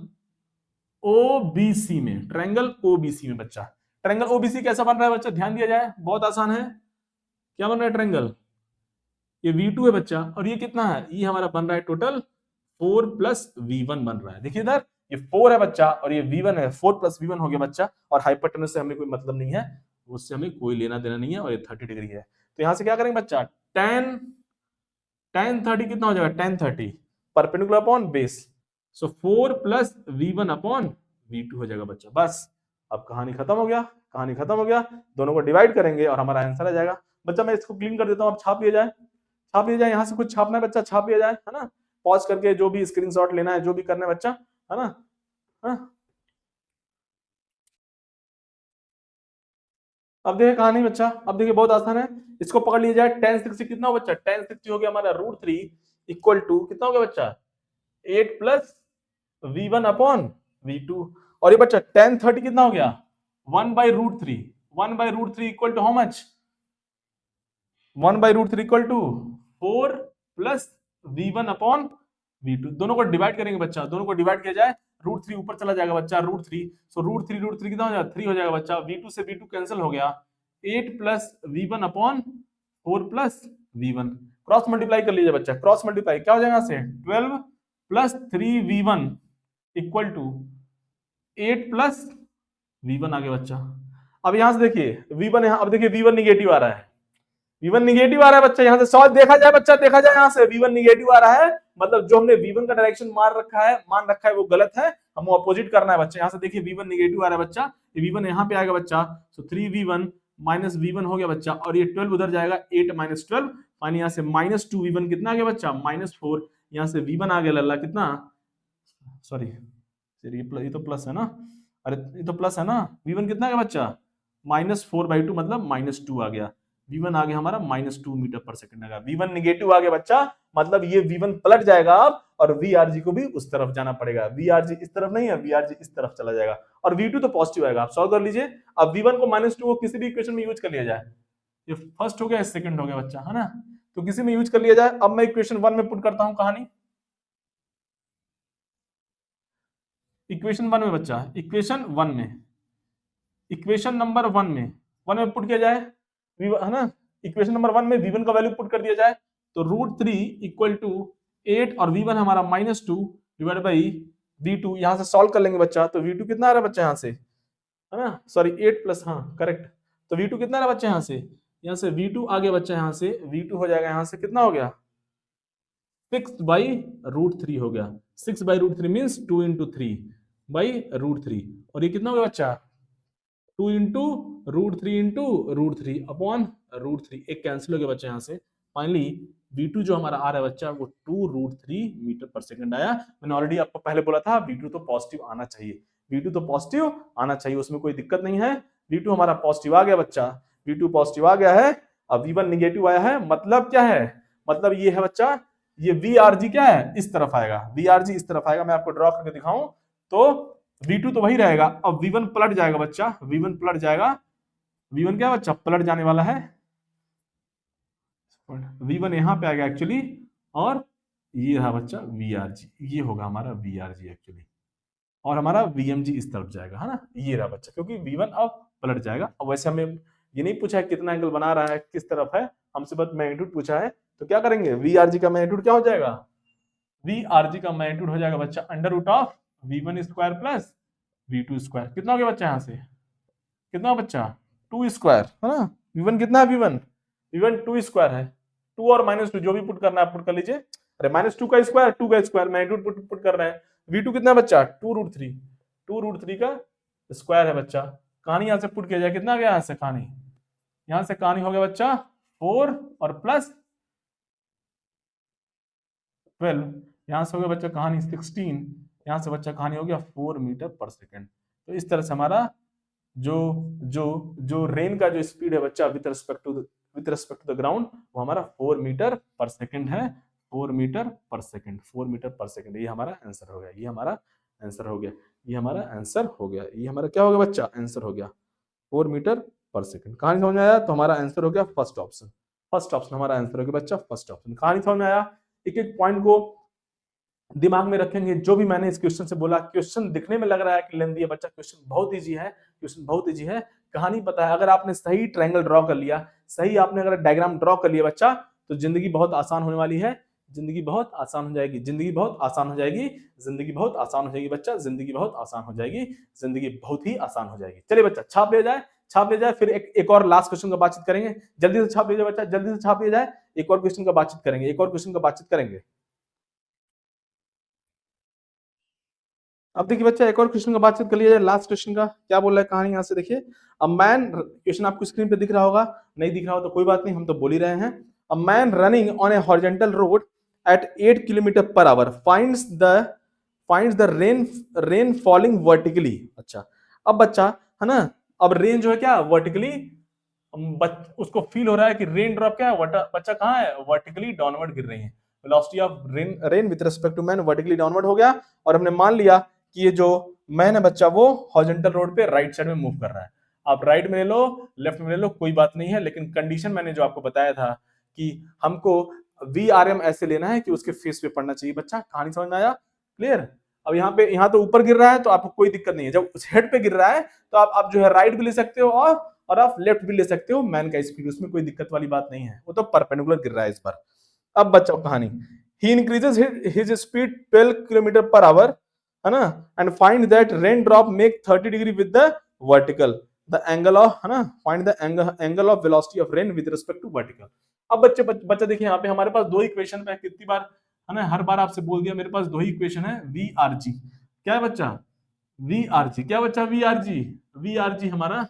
OBC में, ट्रायंगल OBC में बच्चा, ट्रायंगल OBC कैसा बन रहा है बच्चा, ध्यान दिया जाए, बहुत आसान है। क्या बन रहा है ट्रायंगल, ये V2 है बच्चा, और ये कितना है, ये हमारा बन रहा है टोटल 4 प्लस V1 बन रहा है। देखिए इधर ये 4 है बच्चा और ये V1 है, 4 प्लस V1 हो गया बच्चा, और हाइपोटेनस से हमें कोई मतलब नहीं है, उससे हमें कोई लेना देना नहीं है, और ये 30 डिग्री है। तो यहां से क्या करेंगे बच्चा, tan 30 कितना हो जाएगा, tan 30 परपेंडिकुलर अपॉन बेस, सो 4 प्लस V1 अपॉन V2 हो जाएगा बच्चा। बस अब कहानी खत्म हो गया, कहानी खत्म हो गया। दोनों को डिवाइड करेंगे और हमारा आंसर आ जाएगा। बच्चा मैं इसको क्लीन कर देता हूं, अब छाप लिया जाए, छाप लिया जाए, यहाँ से कुछ छापना है बच्चा, छाप लिया जाए, है ना, पॉज करके जो भी स्क्रीनशॉट लेना है, जो भी करना है बच्चा, है ना, हाँ? अब देखिए कहानी बच्चा, अब देखिए बहुत आसान है, इसको पकड़ लिया जाए। tan 60 कितना हो बच्चा, tan 60 हो गया हमारा √3 इक्वल टू कितना हो गया बच्चा, 8 प्लस v1 अपॉन v2। और ये बच्चा tan 30 कितना हो गया 1/√3। 1/√3 equal to how much 1/√3 equal to 4 plus v1 upon v2। दोनों को डिवाइड करेंगे बच्चा, दोनों को डिवाइड किया जाए √3 ऊपर चला जाएगा बच्चा √3। सो √3 कितना हो जाएगा 3 हो जाएगा बच्चा। v2 से v2 कैंसिल हो गया 8 plus v1 upon 4 plus v1। Cross multiply कर लीजिए बच्चा, क्रॉस मल्टीप्लाई क्या हो जाएगा यहाँ से 12 plus 3v1 equal to 8 plus v1 आ गया बच्चा। अब यहां से देखिए v1 यहाँ, अब देखिए v1 निगेटिव आ रहा है, v1 निगेटिव आ रहा है बच्चा। यहाँ से सॉल्व देखा जाए बच्चा, देखा जाए यहाँ से v1 निगेटिव आ रहा है, मतलब जो हमने v1 का डायरेक्शन मान रखा है वो गलत है, हमें अपोजिट करना है बच्चा। यहाँ से देखिए v1 निगेटिव आ रहा है बच्चा, ये v1 यहाँ पे आएगा बच्चा। सो 3v1 माइनस v1 हो गया बच्चा, और ये 12 उधर जाएगा 8 माइनस 12, मानी यहाँ से माइनस 2v1 कितना आ गया बच्चा -4। यहाँ से v1 आ गया लल्ला कितना, सॉरी ये तो प्लस है ना, अरे ये तो प्लस है ना, v1 कितना आ गया बच्चा -4/2 मतलब -2 आ गया। v1 आ गया हमारा -2 मीटर पर सेकंड आ गया। v1 निगेटिव आ गया बच्चा, मतलब ये v1 पलट जाएगा अब, और vrg को भी उस तरफ जाना पड़ेगा। vrg इस तरफ नहीं है, vrg इस तरफ चला जाएगा, और v2 तो पॉजिटिव आएगा। आप सॉल्व कर लीजिए। अब v1 को -2 को किसी भी इक्वेशन में यूज कर लिया जाए, ये फर्स्ट हो गया, सेकंड हो गया बच्चा, है ना, तो किसी में यूज कर लिया जाए। अब मैं इक्वेशन 1 में पुट करता हूं कहानी, इक्वेशन 1 में बच्चा, इक्वेशन 1 में, इक्वेशन नंबर 1 में पुट किया जाए, है ना, इक्वेशन नंबर 1 में v1 का वैल्यू पुट कर दिया जाए, तो √3 इक्वल टू 8 और v1 हमारा -2 डिवाइड बाई v2। यहां से सॉल्व कर लेंगे बच्चा, तो v2 कितना आ रहा है बच्चा यहाँ से, है ना, सॉरी 8 प्लस, हाँ करेक्ट, तो v2 कितना आ रहा है बच्चा यहाँ से v2 आ गया बच्चा, यहाँ से v2 हो जाएगा, यहाँ से कितना हो गया 6/√3 हो गया। 6/√3 मीन्स 2 × 3/√3, और ये कितना हो गया बच्चा 2 × √3 अपॉन √3, एक कैंसिल हो गया बच्चा यहाँ से। फाइनली v2 जो हमारा आ रहा है बच्चा वो 2√3 मीटर पर सेकंड आया। मैंने ऑलरेडी आपको पहले बोला था v2 तो पॉजिटिव आना चाहिए, v2 तो पॉजिटिव आना चाहिए, उसमें कोई दिक्कत नहीं है। v2 हमारा पॉजिटिव आ गया बच्चा, v2 पॉजिटिव आ गया है। अब v1 निगेटिव आया है, मतलब क्या है, मतलब ये है बच्चा, ये vrg क्या है इस तरफ आएगा, vrg इस तरफ आएगा। मैं आपको ड्रॉ करके दिखाऊं तो v2 तो वही रहेगा, अब v1 पलट जाएगा बच्चा, v1 पलट जाएगा, v1 क्या बच्चा पलट जाने वाला है, v1 यहाँ पे आ गया एक्चुअली, और ये रहा बच्चा vrg, ये होगा हमारा vrg एक्चुअली, और हमारा vmg इस तरफ जाएगा, है ना, ये रहा बच्चा, क्योंकि v1 अब पलट जाएगा। अब वैसे हमें ये नहीं पूछा है कितना एंगल बना रहा है, किस तरफ है, हमसे बस मैग्नीट्यूड पूछा है, तो क्या करेंगे vrg का मैग्नीट्यूड क्या हो जाएगा, vrg का मैग्नीट्यूड हो जाएगा बच्चा √v1² प्लस v2²। कितना हो गया बच्चा यहाँ से, कितना बच्चा 2², है ना, v1 कितना है, v1 2² है, 2 और -2 जो भी पुट करना है पुट कर लीजिए। अरे -2 का स्क्वायर, 2 का स्क्वायर, मैग्नीट्यूड पुट कर रहे हैं। v2 कितना बच्चा 2√3 का स्क्वायर है बच्चा। कहानी यहाँ से पुट किया जाए, कितना गया यहाँ से कहानी, यहाँ से कहानी हो गया बच्चा 4 और प्लस 12, यहाँ से हो गया बच्चा कहानी 16, यहाँ से बच्चा कहानी हो गया 4 मीटर पर सेकेंड। तो इस तरह से हमारा जो रेन का जो स्पीड है बच्चा with respect to the ground, वो हमारा 4 मीटर पर सेकेंड है, 4 metre per second, 4 metre per second. ये हमारा आंसर हो गया, ये हमारा आंसर हो गया, ये हमारा आंसर हो गया, ये हमारा क्या हो गया बच्चा, आंसर हो गया 4 मीटर पर सेकेंड। कहानी समझ में आया, तो हमारा आंसर हो गया फर्स्ट ऑप्शन, फर्स्ट ऑप्शन हमारा आंसर हो गया बच्चा, फर्स्ट ऑप्शन। कहानी समझ में आया, एक एक पॉइंट को दिमाग में रखेंगे। जो भी मैंने इस क्वेश्चन से बोला, क्वेश्चन दिखने में लग रहा है कि लेंथी है बच्चा, क्वेश्चन बहुत इजी है, क्वेश्चन बहुत इजी है, कहानी पता है। अगर आपने सही ट्रायंगल ड्रॉ कर लिया, सही आपने अगर डायग्राम ड्रॉ कर लिया बच्चा, तो जिंदगी बहुत आसान होने वाली है, जिंदगी बहुत आसान हो जाएगी, जिंदगी बहुत आसान हो जाएगी, जिंदगी बहुत आसान हो जाएगी बच्चा, जिंदगी बहुत आसान हो जाएगी, जिंदगी बहुत ही आसान हो जाएगी। चलिए बच्चा छाप ले जाए, छाप ले जाए, फिर एक और लास्ट क्वेश्चन का बातचीत करेंगे। जल्दी से छाप ले जाए बच्चा, जल्दी से छाप ले जाए, एक और क्वेश्चन का बातचीत करेंगे, एक और क्वेश्चन का बातचीत करेंगे। अब देखिए बच्चा एक और क्वेश्चन का बातचीत कर लिया जाए, लास्ट क्वेश्चन का क्या बोल रहा है कहानी, यहाँ से देखिए। अ मैन, क्वेश्चन आपको स्क्रीन पे दिख रहा होगा, नहीं दिख रहा हो तो कोई बात नहीं, हम तो बोल ही रहे हैं। A man running on a horizontal road at 8 km/h finds the rain falling vertically. अच्छा, अब बच्चा है ना, अब रेन जो है क्या वर्टिकली, उसको फील हो रहा है कि रेन ड्रॉप क्या है बच्चा कहाँ है, वर्टिकली डाउनवर्ड गिर रही है। Velocity of rain with respect to man vertically downward हो गया, और हमने मान लिया कि ये जो मैन है बच्चा वो हॉरिजॉन्टल रोड पे राइट साइड में मूव कर रहा है। आप राइट में ले लो, लेफ्ट में ले लो, कोई बात नहीं है, लेकिन कंडीशन मैंने जो आपको बताया था कि हमको VRM ऐसे लेना है कि उसके फेस पे पड़ना चाहिए। बच्चा कहानी समझ में आया? क्लियर? अब यहाँ तो ऊपर गिर रहा है तो आपको कोई दिक्कत नहीं है। जब उस हेड पे गिर रहा है तो आप जो है राइट भी ले सकते हो और आप लेफ्ट भी ले सकते हो मैन का स्पीड, उसमें कोई दिक्कत वाली बात नहीं है, वो तो परपेंडिकुलर गिर रहा है इस बार। अब बच्चा कहानी, ही इंक्रीजेस हिज स्पीड 12 किलोमीटर पर आवर, है ना, and find that rain drop make 30 degree with the vertical, the angle of, है ना, find the angle of velocity of rain with respect to vertical. अब बच्चा देखिए यहाँ पे हमारे पास दो इक्वेशन है, कितनी बार, है ना, हर बार आपसे बोल दिया, मेरे पास दो ही इक्वेशन है, VRG। क्या है बच्चा? VRG। क्या बच्चा? VRG हमारा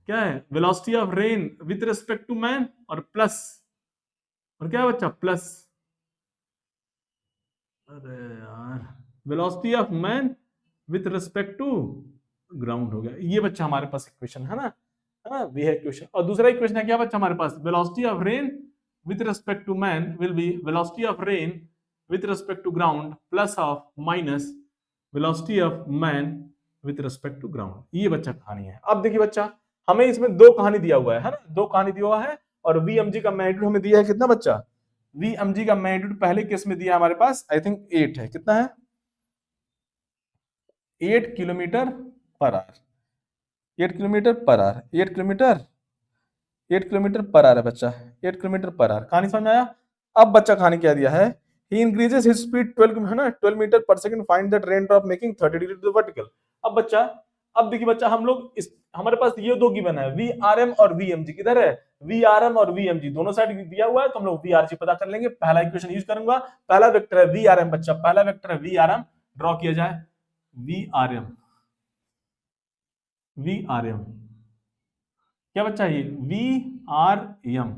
क्या है? Velocity of rain with respect to man, और प्लस, और क्या है बच्चा? प्लस, अरे यार, velocity of man with respect to ground हो गया। ये बच्चा हमारे पास इक्वेशन है ना, वी है इक्वेशन। और दूसरा इक्वेशन है क्या बच्चा हमारे पास? Velocity of rain with respect to man will be velocity of rain with respect to ground plus of minus velocity of man with respect to ground. ये बच्चा कहानी है। अब देखिए बच्चा, हमें इसमें दो कहानी दिया हुआ है ना, दो कहानी दिया हुआ है, और VMG का मैग्नीट्यूड हमें दिया है कितना बच्चा? VMG का मैग्नीट्यूड पहले केस में दिया है हमारे पास, आई थिंक 8 है। कितना है? 8 kilometre per hour. 8 kilometre per hour, 8 kilometre, 8 kilometre पर आवर है बच्चा, 8 किलोमीटर पर आवर। कहानी समझ आया? अब बच्चा कहानी क्या दिया है? He increases his speed 12, है ना, 12 मीटर पर second, find that rain drop making 30 degree to the vertical. अब बच्चा, अब देखिए बच्चा, हम लोग हमारे पास ये दो गिवन है, VRM और VMG। किधर है? VRM और VMG दोनों साइड दिया हुआ है, तो हम लोग VRG पता कर लेंगे। पहला इक्वेशन यूज करूंगा, पहला वेक्टर है VRM बच्चा, पहला वेक्टर है VRM, ड्रॉ किया जाए VRM। क्या बच्चा? ये VRM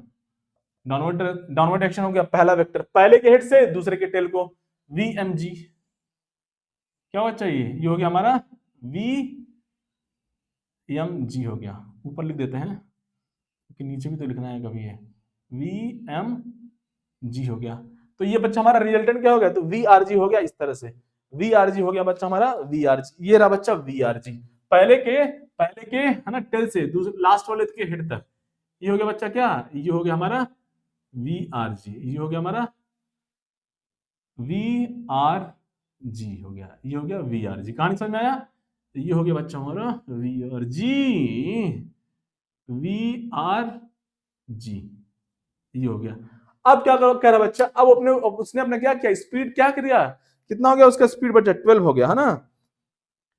डाउनवर्ड डायरेक्शन हो गया, पहला वेक्टर पहले के हेड से दूसरे के टेल को VMG। क्या बच्चा? ये हो गया हमारा VMG हो गया। ऊपर लिख देते हैं क्योंकि नीचे भी तो लिखना है कभी, है VMG हो गया। तो ये बच्चा हमारा रिजल्टेंट क्या हो गया? तो VRG हो गया। इस तरह से VRG हो गया बच्चा हमारा, VRG। ये रहा बच्चा VRG, पहले के है ना टेल से लास्ट वाले के हेड तक। ये हो गया बच्चा क्या? ये हो गया हमारा VRG। ये हो गया हमारा VRG हो गया, ये हो गया VRG। कहानी समझ में आया? ये हो गया बच्चा हमारा VRG, ये हो गया। अब क्या कह रहा बच्चा? अब उसने अपने क्या किया? स्पीड क्या किया? कितना हो गया उसका स्पीड बच्चा? 12 हो गया, है ना।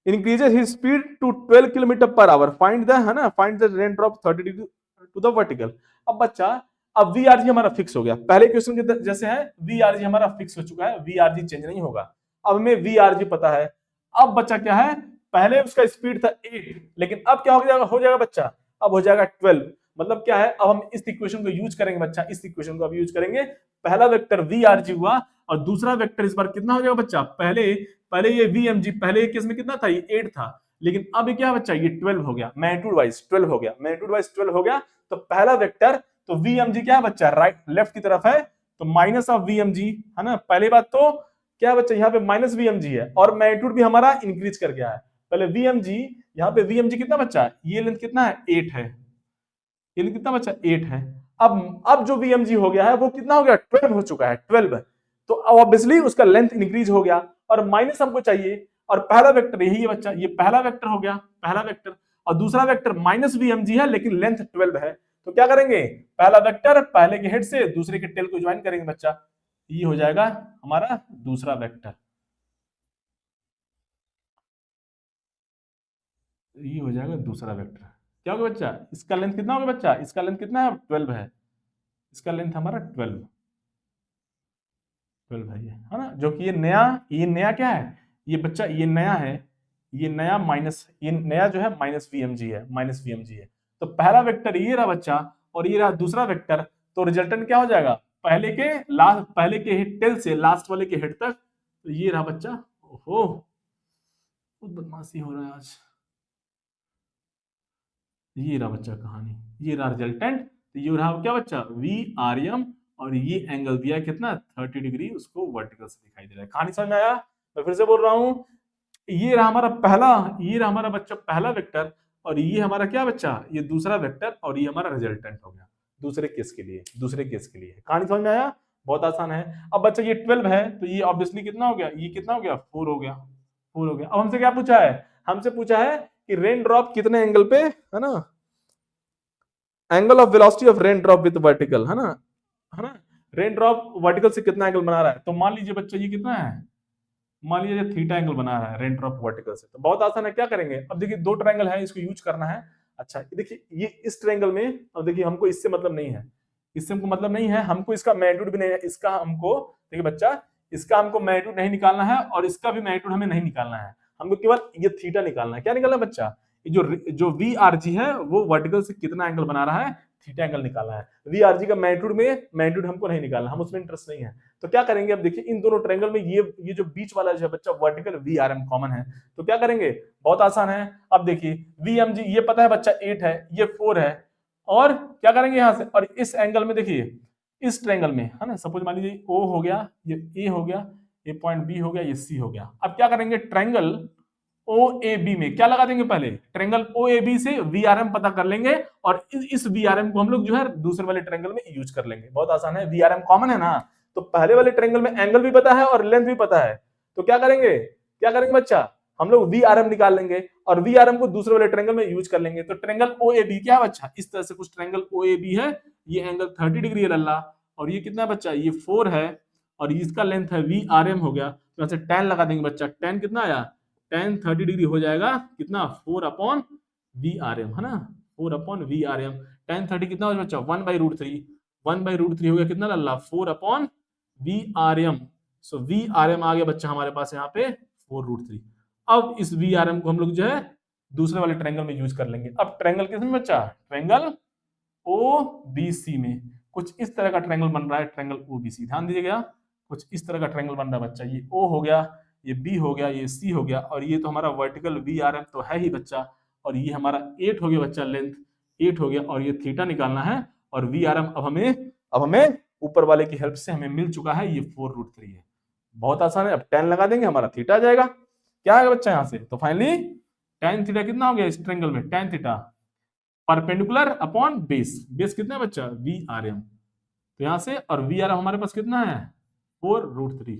Increases his speed to 12 kilometre पर आवर, फाइंड द, है ना, find the rain drop 30 degree to the vertical. अब बच्चा, अब VRG हमारा फिक्स हो गया, पहले क्वेश्चन के जैसे है VRG हमारा फिक्स हो चुका है, VRG चेंज नहीं होगा। अब हमें VRG पता है। अब बच्चा क्या है? पहले उसका स्पीड था 8, लेकिन अब क्या हो जाएगा बच्चा? अब हो जाएगा 12। मतलब क्या है? अब हम इस इक्वेशन को यूज करेंगे बच्चा, इस इक्वेशन को अब यूज करेंगे। पहला वेक्टर VRG हुआ, और दूसरा वेक्टर इस बार कितना हो जाएगा बच्चा? पहले ये VMG, पहले केस में कितना था? ये 8 था, लेकिन अब क्या बच्चा? ये 12 हो गया, मैग्नीट्यूड वाइज 12 हो गया, मैग्नीट्यूड वाइज 12 हो गया। तो पहला वेक्टर, तो VMG क्या है बच्चा? राइट लेफ्ट की तरफ है, तो माइनस ऑफ VMG, है ना। पहली बात तो क्या बच्चा? यहाँ पे माइनस VMG है, और मैग्नीट्यूड भी हमारा इंक्रीज कर गया है। पहले VMG, यहाँ पे VMG कितना बच्चा? ये लेंथ कितना है? 8 है। ये लेंथ कितना बच्चा? 8 है। अब जो VMG हो गया है वो कितना हो गया? 12 हो चुका है, 12। तो ऑब्वियसली उसका लेंथ इंक्रीज हो गया, और माइनस हमको चाहिए, और पहला वेक्टर यही है बच्चा, ये पहला वेक्टर हो गया, पहला वेक्टर, और दूसरा वेक्टर माइनस VMG है, लेकिन लेंथ 12 है। तो क्या करेंगे? पहला वेक्टर पहले के हेड से दूसरे के टेल को ज्वाइन करेंगे बच्चा, ये हो जाएगा हमारा दूसरा वेक्टर। ये हो जाएगा दूसरा वेक्टर। क्या होगा बच्चा? इसका लेंथ कितना होगा बच्चा? इसका लेंथ कितना है? 12 है। इसका लेंथ हमारा 12 है, ये है ना। जो कि ये नया क्या है? ये बच्चा ये नया है, ये नया जो है माइनस VMG है, माइनस VMG है। तो पहला वेक्टर ये रहा बच्चा, और ये रहा दूसरा वेक्टर। तो रिजल्टेंट क्या हो जाएगा? पहले के टेल से लास्ट वाले के हेड तक। तो ये रहा बच्चा। ओहो, बहुत बदमाशी हो रहा है आज। ये रहा बच्चा कहानी, ये रहा रिजल्टेंट, तो ये रहा क्या बच्चा VRM, और ये एंगल दिया है कितना 30 डिग्री, उसको वर्टिकल से दिखाई दे रहा है। कहानी समझ में आया? मैं फिर से बोल रहा हूँ, ये रहा हमारा बच्चा पहला वेक्टर, और ये हमारा क्या बच्चा ये दूसरा वेक्टर, और ये हमारा रिजल्टेंट हो गया दूसरे केस के लिए। कहानी समझ में आया? बहुत आसान है। अब बच्चा ये 12 है, तो ये ऑब्वियसली कितना हो गया, ये कितना हो गया 4 हो गया। अब हमसे क्या पूछा है? हमसे पूछा है कि रेन ड्रॉप कितने एंगल पे, है ना, angle of velocity of rain drop with vertical, है ना, रेन ड्रॉप वर्टिकल से कितना एंगल बना रहा है। तो मान लीजिए बच्चा ये कितना है, मान लीजिए थीटा एंगल बना रहा है रेन ड्रॉप वर्टिकल से। तो बहुत आसान है, क्या करेंगे, अब देखिए दो ट्रायंगल है, इसको यूज करना है। अच्छा देखिए ये इस ट्रायंगल में, अब देखिए हमको इससे मतलब नहीं है, हमको इसका मैग्नीट्यूड भी नहीं है, इसका हमको देखिए बच्चा, इसका हमको मैग्नीट्यूड नहीं निकालना है, और इसका भी मैग्नीट्यूड हमें नहीं निकालना है, हमको केवल ये थीटा निकालना है। क्या निकालना है बच्चा? जो VRG है वो वर्टिकल से कितना एंगल बना रहा है, थीटा एंगल निकालना है। VRG का मैग्नीट्यूड हमको नहीं निकालना, हम उसमें इंटरेस्ट नहीं है। तो क्या करेंगे, अब देखिए इन दोनों ट्रायंगल में ये जो बीच वाला जो है बच्चा वर्टिकल VRM कॉमन है, तो क्या करेंगे, बहुत आसान है। अब देखिए VMG ये पता है बच्चा 8 है, ये 4 है, और क्या करेंगे यहां से, और इस एंगल में देखिए इस ट्रायंगल में, है ना, सपोज मान लीजिए O हो गया, ये A हो गया, ये पॉइंट B हो गया, ये C हो गया। अब क्या करेंगे, ट्रायंगल OAB में क्या लगा देंगे, पहले ट्रायंगल OAB से VRM पता कर लेंगे, और इस VRM को हम लोग जो है दूसरे वाले ट्रायंगल में यूज कर लेंगे। बहुत आसान है, VRM कॉमन है ना, तो पहले वाले ट्रायंगल में एंगल भी पता है और लेंथ भी पता है, तो क्या करेंगे बच्चा, हम लोग VRM निकाल लेंगे, और VRM को दूसरे वाले ट्रायंगल में यूज कर लेंगे। तो ट्रायंगल OAB क्या है बच्चा, इस तरह से कुछ ट्रायंगल OAB है, ये एंगल 30 डिग्री है लल्ला, और ये कितना बच्चा, ये 4 है, और इसका लेंथ है VRM हो गया, तो ऐसे tan लगा देंगे बच्चा, tan कितना आया, tan 30 डिग्री हो जाएगा कितना 4/VRM, है ना, 4/VRM। tan 30 कितना हो जाएगा बच्चा 1/√3 हो गया कितना लल्ला 4/VRM। सो VRM आ गया बच्चा हमारे पास यहाँ पे 4√3। अब इस VRM को हम लोग जो है दूसरे वाले ट्रायंगल में यूज कर लेंगे। अब ट्रायंगल किसमें बच्चा, ट्रायंगल OBC में कुछ इस तरह का ट्रायंगल बन रहा है, ट्रायंगल OBC, ध्यान दीजिएगा, कुछ इस तरह का ट्रायंगल बन रहा है बच्चा, ये O हो गया, ये B हो गया, ये C हो गया, और ये तो हमारा वर्टिकल VRM तो है ही बच्चा, और ये हमारा 8 हो गया बच्चा, लेंथ 8 हो गया, और ये थीटा निकालना है, और VRM अब हमें ऊपर वाले की हेल्प से हमें मिल चुका है, ये 4√3 है। बहुत आसान है, अब tan लगा देंगे, हमारा थीटा आ जाएगा। क्या आएगा बच्चा यहाँ से, तो फाइनली tan थीटा कितना हो गया इस ट्रायंगल में, tan theta perpendicular upon base कितना है बच्चा VRM, तो यहाँ से, और VRM हमारे पास कितना है 4√3,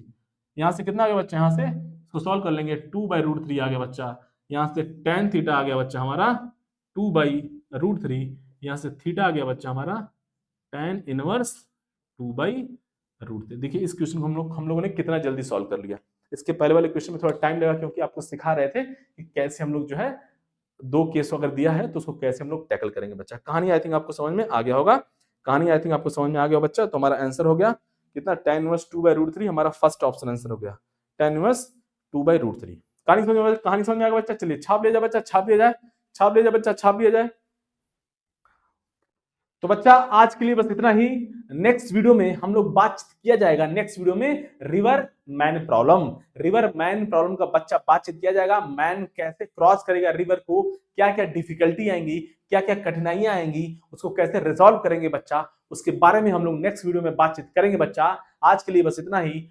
यहाँ से कितना आ गया बच्चा, यहाँ से इसको सॉल्व कर लेंगे 2/√3 आ गया बच्चा, यहाँ से tan थीटा आ गया बच्चा हमारा 2/√3, यहाँ से थीटा आ गया बच्चा हमारा tan इनवर्स 2/√3। देखिए इस क्वेश्चन को हम लोगों ने कितना जल्दी सॉल्व कर लिया। इसके पहले वाले क्वेश्चन में थोड़ा टाइम लगा, क्योंकि आपको सिखा रहे थे कि कैसे हम लोग जो है दो केस अगर दिया है तो उसको कैसे हम लोग टैकल करेंगे बच्चा। कहानी आई थिंक आपको समझ में आ गया होगा, बच्चा। तो हमारा आंसर हो गया कितना, tan इनवर्स 2/√3, हमारा फर्स्ट ऑप्शन आंसर हो गया tan इनवर्स 2/√3। कहानी समझ में आ गया बच्चा। चलिए छाप लिया जाए बच्चा, छाप लिया जाए। तो बच्चा आज के लिए बस इतना ही। नेक्स्ट वीडियो में हम लोग बात किया जाएगा, रिवर मैन प्रॉब्लम का बच्चा बातचीत किया जाएगा। मैन कैसे क्रॉस करेगा रिवर को, क्या क्या डिफिकल्टी आएंगी, क्या क्या कठिनाइयां आएंगी, उसको कैसे रिजॉल्व करेंगे बच्चा, उसके बारे में हम लोग नेक्स्ट वीडियो में बातचीत करेंगे बच्चा। आज के लिए बस इतना ही,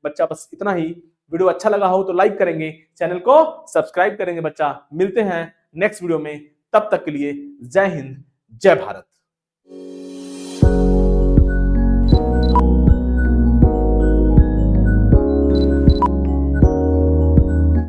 बच्चा बस इतना ही। वीडियो अच्छा लगा हो तो लाइक करेंगे, चैनल को सब्सक्राइब करेंगे बच्चा। मिलते हैं नेक्स्ट वीडियो में, तब तक के लिए जय हिंद, जय भारत।